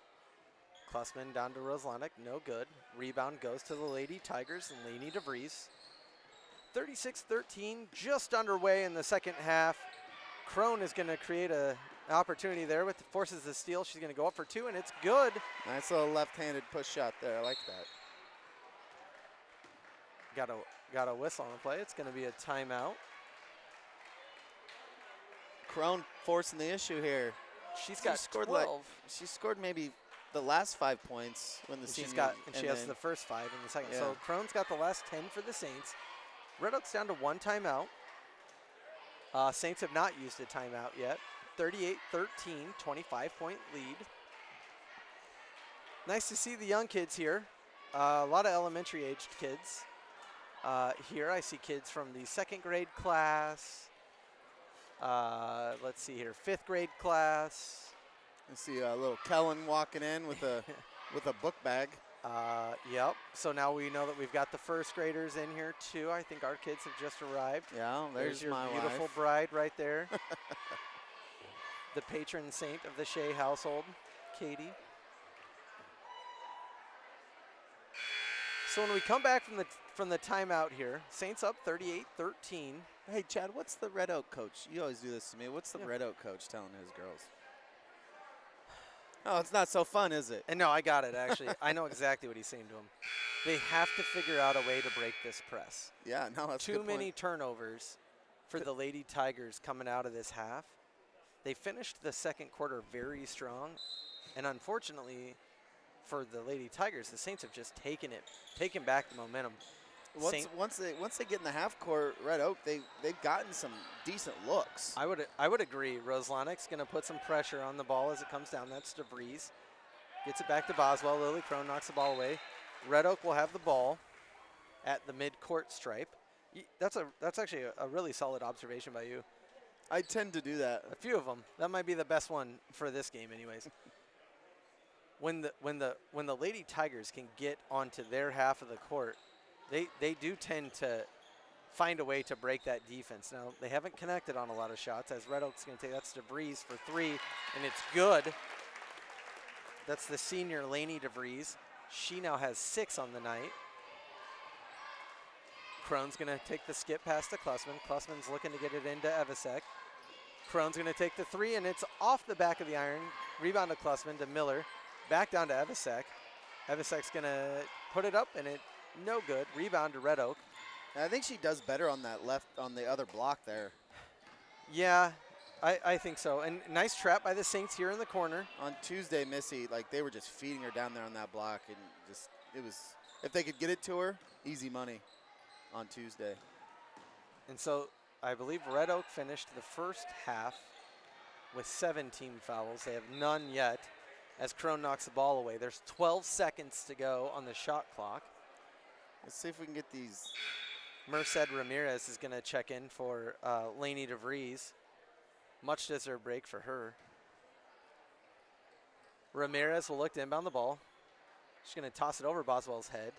Klussman down to Roslanek, no good. Rebound goes to the Lady Tigers and Lainey DeVries. 36-13, just underway in the second half. Crone is going to create an opportunity there with forces the steal. She's going to go up for 2, and it's good.
Nice little left-handed push shot there. I like that.
Got a whistle on the play. It's going to be a timeout.
Crone forcing the issue here.
She's got
scored
12.
She scored maybe the last 5 points when the
And
senior.
she has the first 5 in the second.
Yeah.
So Crone's got the last 10 for the Saints. Red Oak's down to 1 timeout. Saints have not used a timeout yet. 38-13, 25-point lead. Nice to see the young kids here. A lot of elementary-aged kids. Here I see kids from the 2nd grade class. Let's see here, 5th grade class.
I see a little Kellen walking in with a book bag.
Yep. So now we know that we've got the 1st graders in here too. I think our kids have just arrived.
Yeah, there's
your
my
beautiful
wife.
bride right there. The patron saint of the Shea household, Katie. So when we come back from the timeout here, Saints up 38-13.
Hey, Chad, what's the Red Oak coach? You always do this to me. What's the
Yeah.
Red Oak coach telling his girls? Oh, it's not so fun, is it?
And no, I got it actually. I know exactly what he's saying to them. They have to figure out a way to break this press.
Yeah, no, that's a
Too
good
many
point.
turnovers for the Lady Tigers coming out of this half. They finished the second quarter very strong, and unfortunately for the Lady Tigers, the Saints have just taken back the momentum.
Once they get in the half court, Red Oak, they've gotten some decent looks.
I would agree. Roslanik's going to put some pressure on the ball as it comes down. That's DeVries. Gets it back to Boswell. Lily Crone knocks the ball away. Red Oak will have the ball at the mid-court stripe. That's actually a really solid observation by you.
I tend to do that.
A few of them. That might be the best one for this game, anyways. When the Lady Tigers can get onto their half of the court, they do tend to find a way to break that defense. Now, they haven't connected on a lot of shots, as Red Oak's going to take. That's DeVries for 3, and it's good. That's the senior Lainey DeVries. She now has 6 on the night. Crone's going to take the skip pass to Klussman. Klussman's looking to get it into Evasek. Crone's going to take the 3, and it's off the back of the iron. Rebound to Klussman to Miller. Back down to Evasek. Evasek's going to put it up, and it no good. Rebound to Red Oak.
I think she does better on that on the other block there.
Yeah, I think so. And nice trap by the Saints here in the corner.
On Tuesday, Missy, like they were just feeding her down there on that block, and just it was, if they could get it to her, easy money on Tuesday.
And so I believe Red Oak finished the first half with 17 fouls. They have none yet as Crone knocks the ball away. There's 12 seconds to go on the shot clock.
Let's see if we can get these.
Merced Ramirez is going to check in for Lainey DeVries. Much deserved break for her. Ramirez will look to inbound the ball. She's going to toss it over Boswell's head.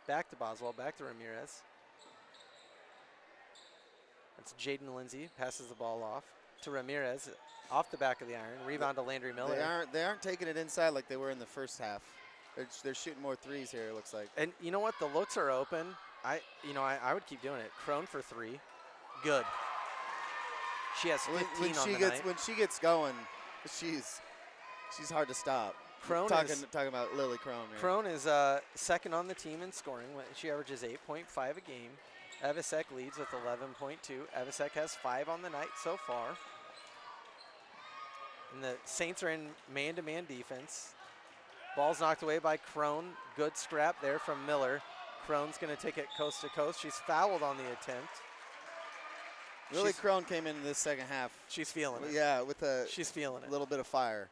Back to Boswell, back to Ramirez. That's Jaden Lindsay, passes the ball off to Ramirez, off the back of the iron. Rebound to Landry Miller.
They aren't taking it inside like they were in the first half. They're shooting more threes here, it looks like.
And you know what? The looks are open. I would keep doing it. Crone for 3. Good. She has 15 on the night.
When she gets going, she's hard to stop.
Crone
talking about Lily Crone here.
Crone is second on the team in scoring. She averages 8.5 a game. Evasek leads with 11.2. Evasek has 5 on the night so far. And the Saints are in man-to-man defense. Ball's knocked away by Crone. Good scrap there from Miller. Crone's going to take it coast to coast. She's fouled on the attempt.
Lily Crone came into this second half.
She's feeling it.
Yeah, with
she's feeling it.
Little bit of fire.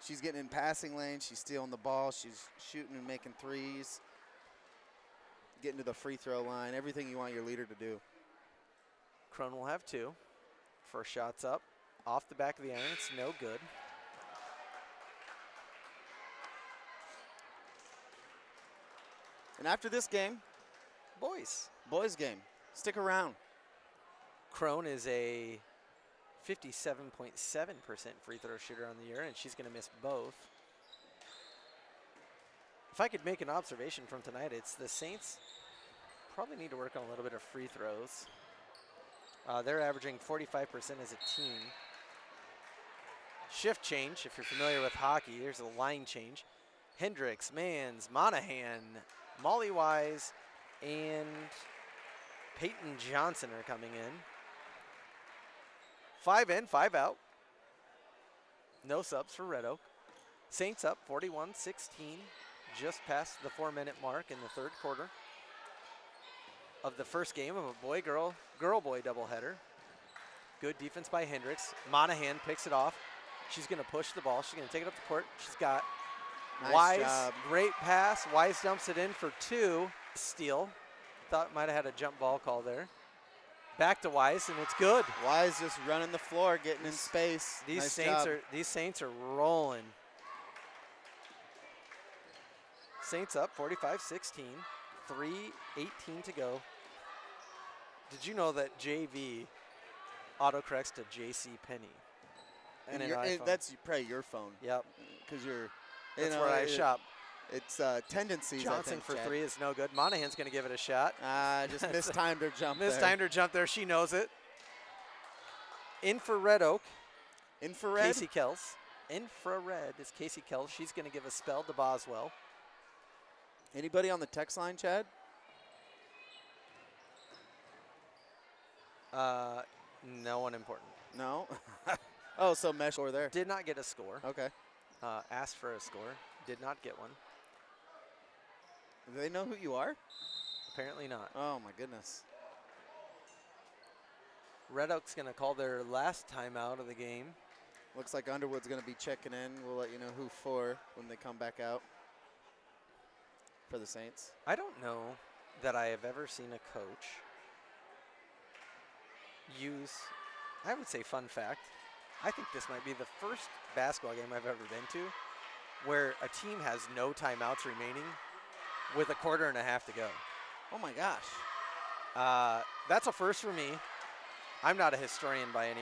She's getting in passing lanes. She's stealing the ball. She's shooting and making threes. Getting to the free throw line. Everything you want your leader to do.
Crone will have 2. First shot's up. Off the back of the iron. It's no good.
And after this game, boys game. Stick around.
Crone is a 57.7% free throw shooter on the year, and she's going to miss both. If I could make an observation from tonight, it's the Saints probably need to work on a little bit of free throws. They're averaging 45% as a team. Shift change, if you're familiar with hockey, here's a line change. Hendricks, Mans, Monahan, Molly Wise, and Peyton Johnson are coming in. 5 in, 5 out. No subs for Red Oak. Saints up 41-16, just past the 4-minute mark in the third quarter of the first game of a boy-girl, girl-boy doubleheader. Good defense by Hendricks. Monahan picks it off. She's going to push the ball. She's going to take it up the court. She's got
Nice
Wise,
job.
great pass. Wise dumps it in for 2. Steal. Thought might have had a jump ball call there. Back to Wise, and it's good.
Wise just running the floor, getting in space.
These
Nice
Saints are rolling. Saints up 45-16. 3:18 to go. Did you know that JV autocorrects to JC Penney?
And that's probably your phone.
Yep.
Because you're.
That's where I shop.
It's tendencies.
Johnson
I think,
for
Chad.
3 is no good. Monahan's going to give it a shot.
Just mistimed her jump.
Mistimed her jump there. She knows it. In for Red Oak.
Infrared.
Casey Kells. Infrared is Casey Kells. She's going to give a spell to Boswell.
Anybody on the text line, Chad?
No one important.
No. Oh, so mesh over there.
Did not get a score.
Okay.
Asked for a score. Did not get one.
Do they know who you are?
Apparently not.
Oh, my goodness.
Red Oak's going to call their last timeout of the game.
Looks like Underwood's going to be checking in. We'll let you know who for when they come back out for the Saints.
I don't know that I have ever seen a coach use, I would say fun fact, I think this might be the first basketball game I've ever been to where a team has no timeouts remaining with a quarter and a half to go.
Oh, my gosh.
That's a first for me. I'm not a historian by any.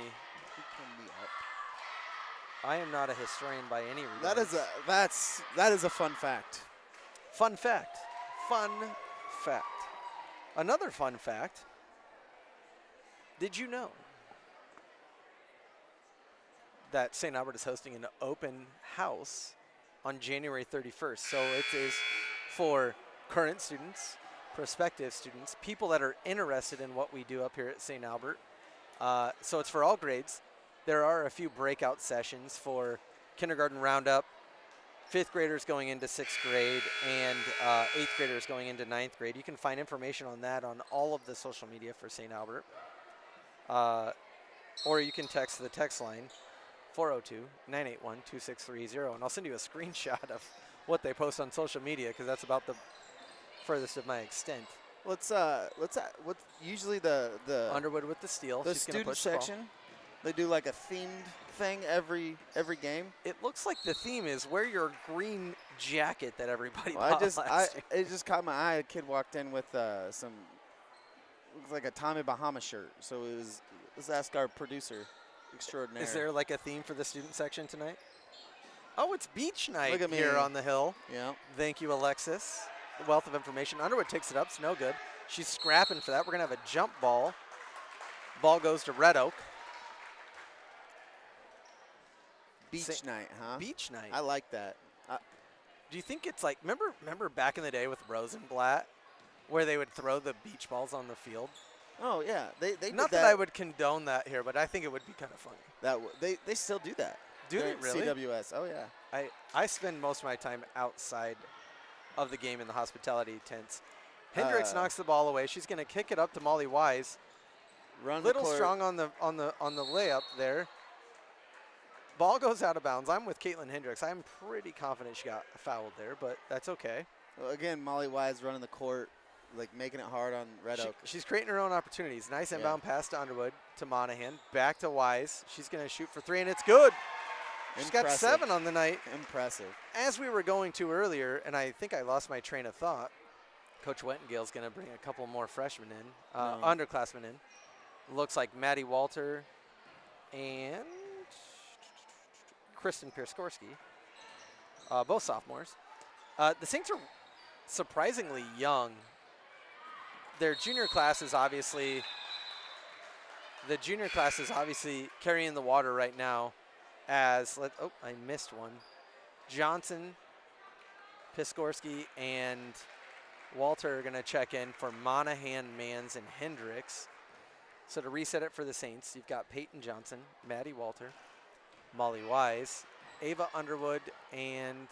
I am not a historian by any regards.
That is a fun fact.
Fun fact. Fun fact. Another fun fact. Did you know that St. Albert is hosting an open house on January 31st? So it is for current students, prospective students, people that are interested in what we do up here at St. Albert. So it's for all grades. There are a few breakout sessions for kindergarten roundup, 5th graders going into 6th grade, and 8th graders going into 9th grade. You can find information on that on all of the social media for St. Albert. Or you can text the text line 402-981-2630, and I'll send you a screenshot of what they post on social media because that's about the furthest of my extent.
What's usually the
Underwood with the steal.
The
She's gonna
student
push the ball.
section? They do like a themed thing every game.
It looks like the theme is wear your green jacket that everybody
Well,
bought last year.
it just caught my eye. A kid walked in with some looks like a Tommy Bahama shirt. So let's ask our producer extraordinaire.
Is there like a theme for the student section tonight? Oh, it's beach night
Look at me.
here on the hill.
Yeah.
Thank you, Alexis. The wealth of information. Underwood takes it up. It's no good. She's scrapping for that. We're going to have a jump ball. Ball goes to Red Oak.
Beach night, huh?
Beach night.
I like that.
Do you think it's like, remember back in the day with Rosenblatt where they would throw the beach balls on the field?
Oh, yeah. They did
Not that I would condone that here, but I think it would be kind of funny.
They still do that.
Do they really?
CWS. Oh, yeah.
I spend most of my time outside of the game in the hospitality tents. Hendricks knocks the ball away. She's going to kick it up to Molly Wise.
Run
Little
the court.
strong on the layup there. Ball goes out of bounds. I'm with Caitlin Hendricks. I'm pretty confident she got fouled there, but that's okay.
Well, again, Molly Wise running the court, like making it hard on Red Oak.
She's creating her own opportunities. Nice inbound pass to Underwood, to Monahan, back to Wise. She's going to shoot for 3, and it's good. She's got 7 on the night.
Impressive.
As we were going to earlier, and I think I lost my train of thought, Coach Wettengale's going to bring a couple more freshmen in, underclassmen in. Looks like Maddie Walter and Kristen Pierskorski, both sophomores. The Saints are surprisingly young. Their junior class is obviously carrying the water right now. As I missed one. Johnson, Piskorski, and Walter are going to check in for Monahan, Mans, and Hendricks. So to reset it for the Saints, you've got Peyton Johnson, Maddie Walter, Molly Wise, Ava Underwood, and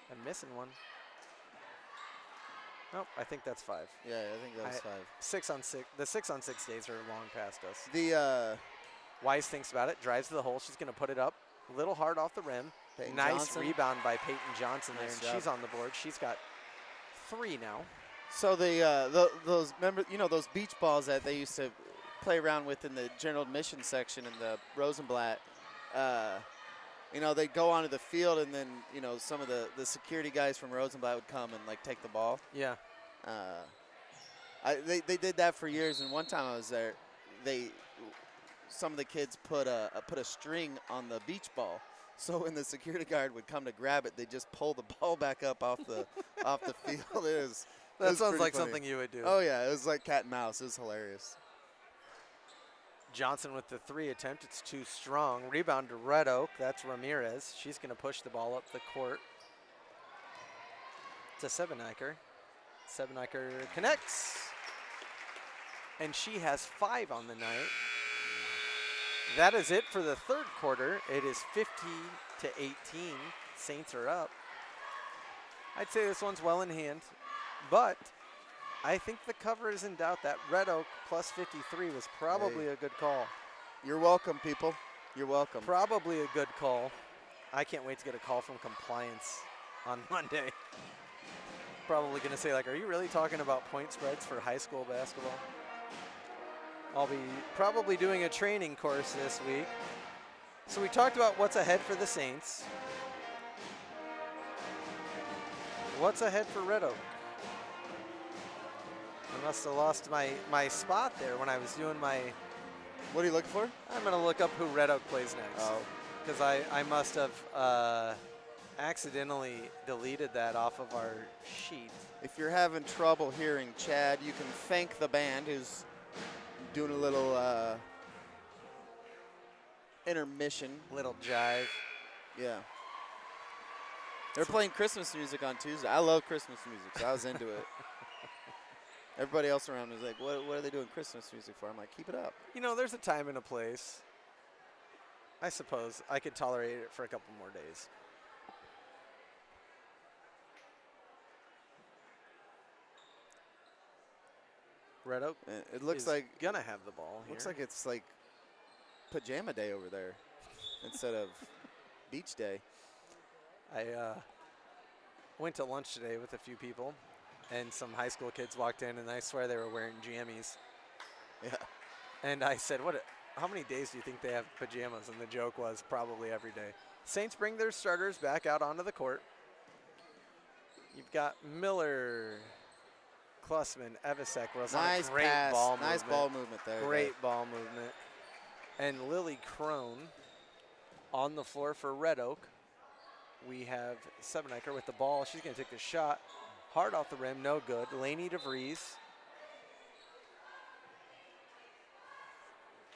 I'm missing one. Nope, I think that's 5.
Yeah, I think that was 5.
6 on 6. The 6 on 6 days are long past us.
The
Wise thinks about it, drives to the hole. She's going to put it up. A little hard off the rim.
Peyton
nice
Johnson.
rebound by Peyton Johnson there,
Nice
and
job.
she's on the board. She's got 3 now.
So those those beach balls that they used to play around with in the general admission section in the Rosenblatt. They'd go onto the field, and then some of the security guys from Rosenblatt would come and like take the ball.
Yeah.
They did that for years, and one time I was there, some of the kids put a string on the beach ball, so when the security guard would come to grab it, they just pull the ball back up off the field.
That sounds
pretty
like
funny.
something you would do.
Oh yeah, it was like cat and mouse. It was hilarious.
Johnson with the 3 attempt. It's too strong. Rebound to Red Oak. That's Ramirez. She's going to push the ball up the court to Sebenecker. Sebenecker connects. And she has 5 on the night. That is it for the third quarter. It is 50-18. Saints are up. I'd say this one's well in hand, but I think the cover is in doubt. That Red Oak plus 53 was probably a good call.
You're welcome, people. You're welcome.
Probably a good call. I can't wait to get a call from compliance on Monday. Probably going to say, like, are you really talking about point spreads for high school basketball? I'll be probably doing a training course this week. So we talked about what's ahead for the Saints. What's ahead for Red Oak? I must have lost my spot there when I was doing my...
What are you looking for?
I'm going to look up who Red Oak plays next.
Oh.
Because I must have accidentally deleted that off of our sheet.
If you're having trouble hearing Chad, you can thank the band who's doing a little intermission.
Little jive.
Yeah. They're playing Christmas music on Tuesday. I love Christmas music, so I was into it. Everybody else around was like, what are they doing Christmas music for? I'm like, keep it up.
You know, there's a time and a place. I suppose I could tolerate it for a couple more days. Red Oak
It looks
is
like
gonna have the ball here.
looks like it's like pajama day over there instead of beach day.
I went to lunch today with a few people, and some high school kids walked in, and I swear they were wearing jammies.
Yeah.
And I said, how many days do you think they have pajamas? And the joke was probably every day. Saints bring their starters back out onto the court. You've got Miller, Klussman, Evasek, Rosano.
Nice
great
pass.
ball
Nice
movement.
ball movement there.
Great ball movement. And Lily Crone on the floor for Red Oak. We have Sebenecker with the ball. She's going to take the shot. Hard off the rim, no good. Lainey DeVries.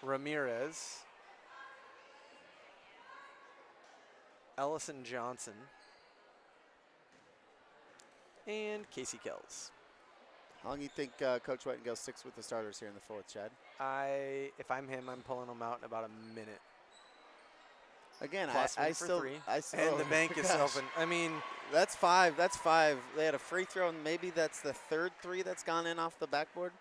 Ramirez. Ellison Johnson. And Casey Kells.
How long do you think Coach Whitingale sticks with the starters here in the fourth, Chad?
If I'm him, I'm pulling them out in about a minute.
Again,
Plus
I
one for
still,
three.
oh
And the bank
my
is
gosh.
open. I mean,
That's five. That's five. They had a free throw, and maybe that's the third three that's gone in off the backboard.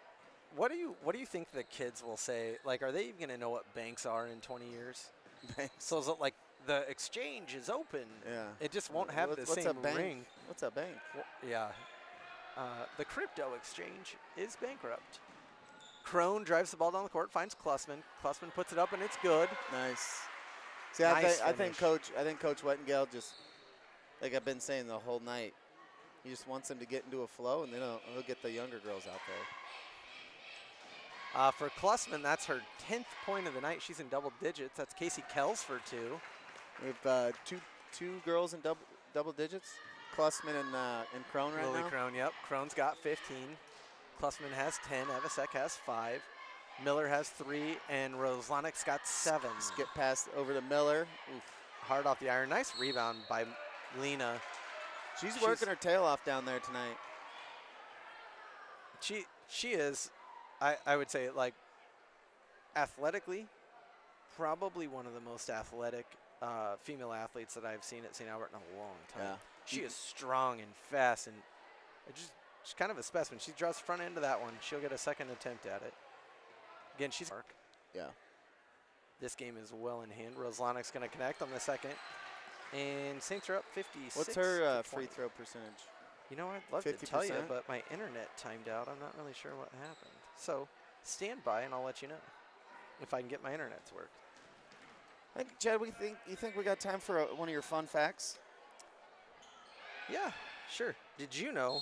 what do you think the kids will say? Like, are they even going to know what banks are in 20 years?
Banks.
So is it like the exchange is open?
Yeah.
It just won't have the
What's
same
a bank?
ring.
What's a bank?
Yeah. The crypto exchange is bankrupt. Crone drives the ball down the court, finds Klussman. Klussman puts it up, and it's good.
Nice. See,
Nice
I think
finish.
Coach Whitingale just, like I've been saying the whole night, he just wants them to get into a flow, and then he'll get the younger girls out there.
For Klussman, that's her 10th point of the night. She's in double digits. That's Casey Kells for 2.
We have two girls in double digits, Klussman and Crone right
Lily
now.
Crone, yep. Crone's got 15. Klussman has 10. Evasek has 5. Miller has 3. And Roslanik's got 7.
Skip pass over to Miller. Oof.
Hard off the iron. Nice rebound by Lena.
She's working her tail off down there tonight.
She is, I would say, like, athletically, probably one of the most athletic female athletes that I've seen at St. Albert in a long time.
Yeah.
She is strong and fast, and she's kind of a specimen. She draws the front end of that one. She'll get a second attempt at it. Again, she's mark.
Yeah.
This game is well in hand. Roslanik's going to connect on the second. And Saints are up 56.
What's her
to
free
20.
throw percentage?
You know, I'd love to tell you,
50%?
but my internet timed out. I'm not really sure what happened. So stand by, and I'll let you know if I can get my internet to work.
I think, Chad, you think we got time for one of your fun facts?
Yeah, sure. Did you know?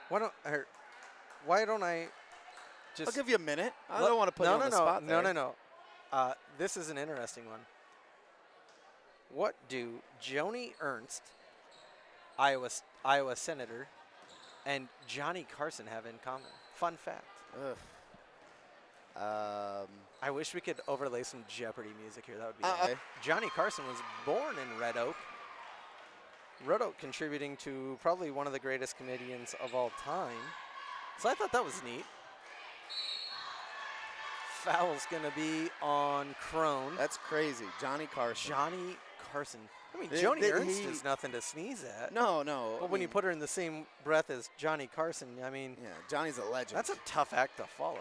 Why don't I just?
I'll give you a minute. I don't want to put you on the spot there.
No. This is an interesting one. What do Joni Ernst, Iowa senator, and Johnny Carson have in common? Fun fact.
Ugh.
I wish we could overlay some Jeopardy music here. That would be
Okay.
Johnny Carson was born in Red Oak. Red Oak contributing to probably one of the greatest comedians of all time. So I thought that was neat. Foul's going to be on Crone.
That's crazy. Johnny Carson.
Johnny Carson. I mean, Joni Ernst is nothing to sneeze at.
No, no.
But when you put her in the same breath as Johnny Carson, I mean.
Yeah, Johnny's a legend.
That's a tough act to follow.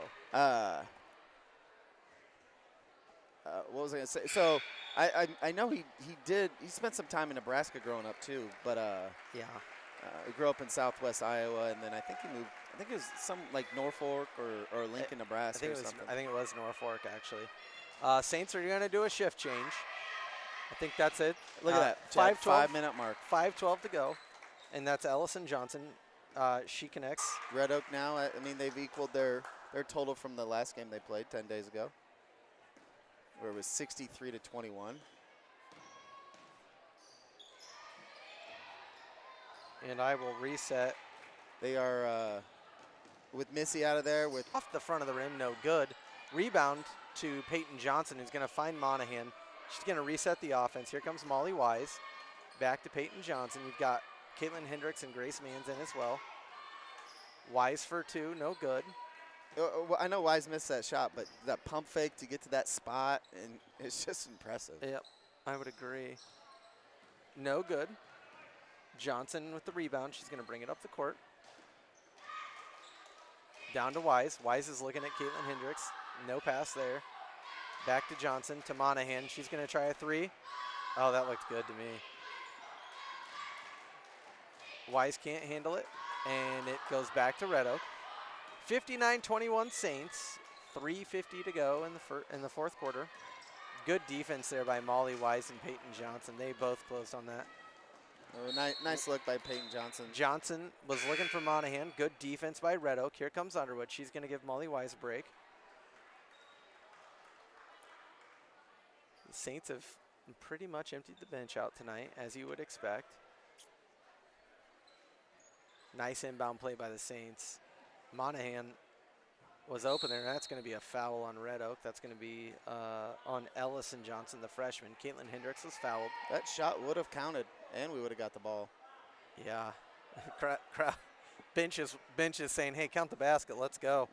What was I going to say? So I know he spent some time in Nebraska growing up too, but
yeah.
He grew up in Southwest Iowa, and then I think he moved. I think it was some like Norfolk or Lincoln, Nebraska or something.
I think it was Norfolk actually. Saints are going to do a shift change. I think that's it.
Look at that. 5-minute mark.
5:12 to go, and that's Ellison Johnson. She connects.
Red Oak now. I mean, they've equaled their total from the last game they played 10 days ago, where it was 63-21.
And I will reset.
They are with Missy out of there. With
off the front of the rim, no good. Rebound to Peyton Johnson, who's going to find Monahan. She's going to reset the offense. Here comes Molly Wise. Back to Peyton Johnson. You've got Caitlin Hendricks and Grace Manns in as well. Wise for 2, no good.
I know Wise missed that shot, but that pump fake to get to that spot, and it's just impressive.
Yep, I would agree. No good. Johnson with the rebound. She's going to bring it up the court. Down to Wise. Wise is looking at Caitlin Hendricks. No pass there. Back to Johnson, to Monahan. She's going to try a 3. Oh, that looked good to me. Wise can't handle it, and it goes back to Red Oak. 59-21 Saints. 3:50 to go in the fourth quarter. Good defense there by Molly Wise and Peyton Johnson. They both closed on that.
Oh, nice look by Peyton Johnson.
Johnson was looking for Monahan. Good defense by Red Oak. Here comes Underwood. She's going to give Molly Wise a break. The Saints have pretty much emptied the bench out tonight, as you would expect. Nice inbound play by the Saints. Monahan was open there. That's going to be a foul on Red Oak. That's going to be on Ellison Johnson, the freshman. Caitlin Hendricks was fouled.
That shot would have counted, and we would have got the ball.
Yeah. Bench is saying, hey, count the basket. Let's go.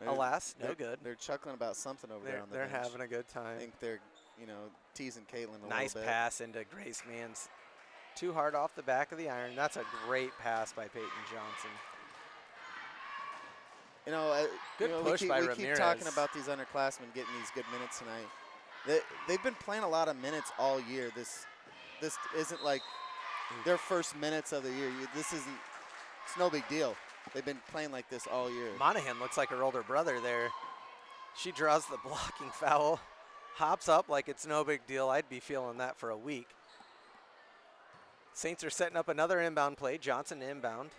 Alas, no good.
They're chuckling about something over there on the bench.
They're having a good time.
I think they're, teasing Caitlin a little bit.
Nice pass into Grace Manns. Too hard off the back of the iron. That's a great pass by Peyton Johnson.
Good
push by
Ramirez. We keep talking about these underclassmen getting these good minutes tonight. They've been playing a lot of minutes all year. This isn't like their first minutes of the year. It's no big deal. They've been playing like this all year.
Monahan looks like her older brother there. She draws the blocking foul, hops up like it's no big deal. I'd be feeling that for a week. Saints are setting up another inbound play. Johnson inbound.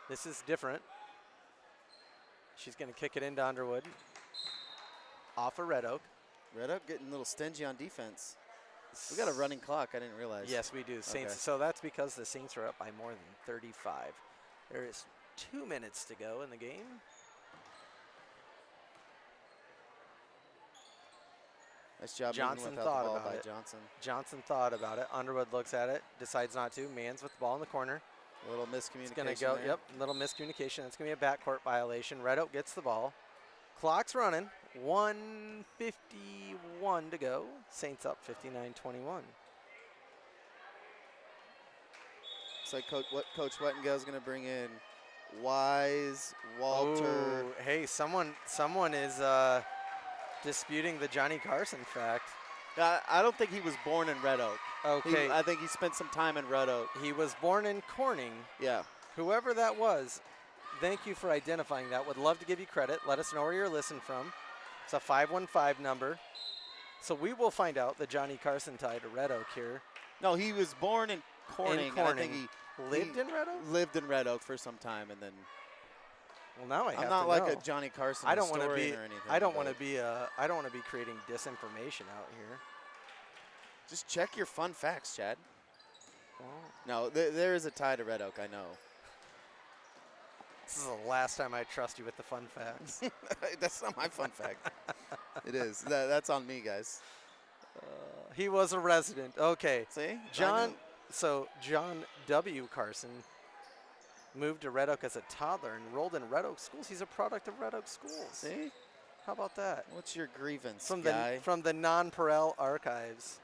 This is different. She's going to kick it into Underwood. Off of Red Oak.
Red Oak getting a little stingy on defense. We got a running clock. I didn't realize.
Yes, we do. Saints.
Okay.
So that's because the Saints are up by more than 35. There is 2 minutes to go in the game.
Nice job.
Johnson
without
thought
the ball
about
by
it.
Johnson.
Johnson thought about it. Underwood looks at it, decides not to. Manns with the ball in the corner.
A little miscommunication.
It's going to go,
there.
yep, little miscommunication. That's going to be a backcourt violation. Red Oak gets the ball. Clock's running. 1:51 to go. Saints up 59-21.
So Coach Wettengale is going to bring in Wise, Walter.
Ooh, hey, someone is disputing the Johnny Carson fact.
I don't think he was born in Red Oak.
Okay.
I think he spent some time in Red Oak.
He was born in Corning.
Yeah.
Whoever that was, thank you for identifying that. Would love to give you credit. Let us know where you're listening from. It's a 515 number. So we will find out the Johnny Carson tie to Red Oak here.
No, he was born in Corning. And I think he
lived in Red Oak?
Lived in Red Oak for some time, and then.
Well, now I'm
not like a Johnny Carson historian or anything.
I don't want to be creating disinformation out here.
Just check your fun facts, Chad.
Well,
no, there is a tie to Red Oak. I know.
This is the last time I trust you with the fun facts.
That's not my fun fact. It is. That's on me, guys.
He was a resident. Okay.
See?
John W. Carson moved to Red Oak as a toddler and enrolled in Red Oak schools. He's a product of Red Oak schools.
See?
How about that?
What's your grievance,
From
guy?
the non-Perel archives.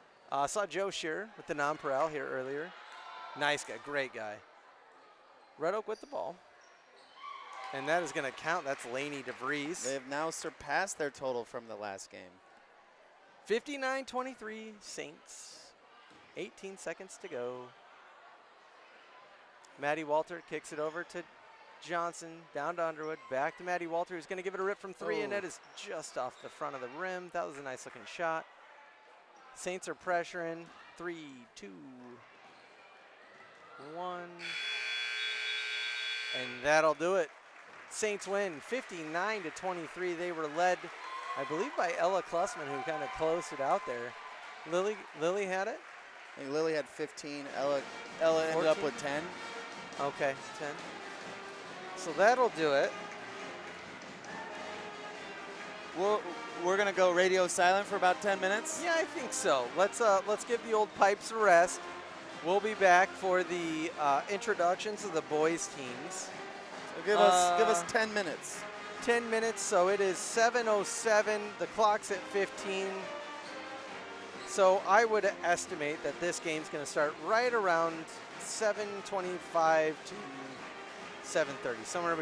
Saw Joe Shearer with the nonpareil here earlier. Nice guy, great guy. Red Oak with the ball. And that is going to count. That's Laney DeVries.
They have now surpassed their total from the last game.
59-23 Saints. 18 seconds to go. Maddie Walter kicks it over to Johnson, down to Underwood, back to Maddie Walter, who's going to give it a rip from three, and that is just off the front of the rim. That was a nice looking shot. Saints are pressuring. 3, 2, 1. And that'll do it. Saints win 59-23. They were led, I believe, by Ella Klussman, who kind of closed it out there. Lily had it?
I think Lily had 15. Ella ended up with 10.
Okay, 10. So that'll do it.
We're gonna go radio silent for about 10 minutes.
Yeah, I think so. Let's give the old pipes a rest. We'll be back for the introductions of the boys teams.
So give us 10 minutes.
10 minutes. So it is 7:07. The clock's at 15. So I would estimate that this game's going to start right around 7:25 to 7:30, somewhere between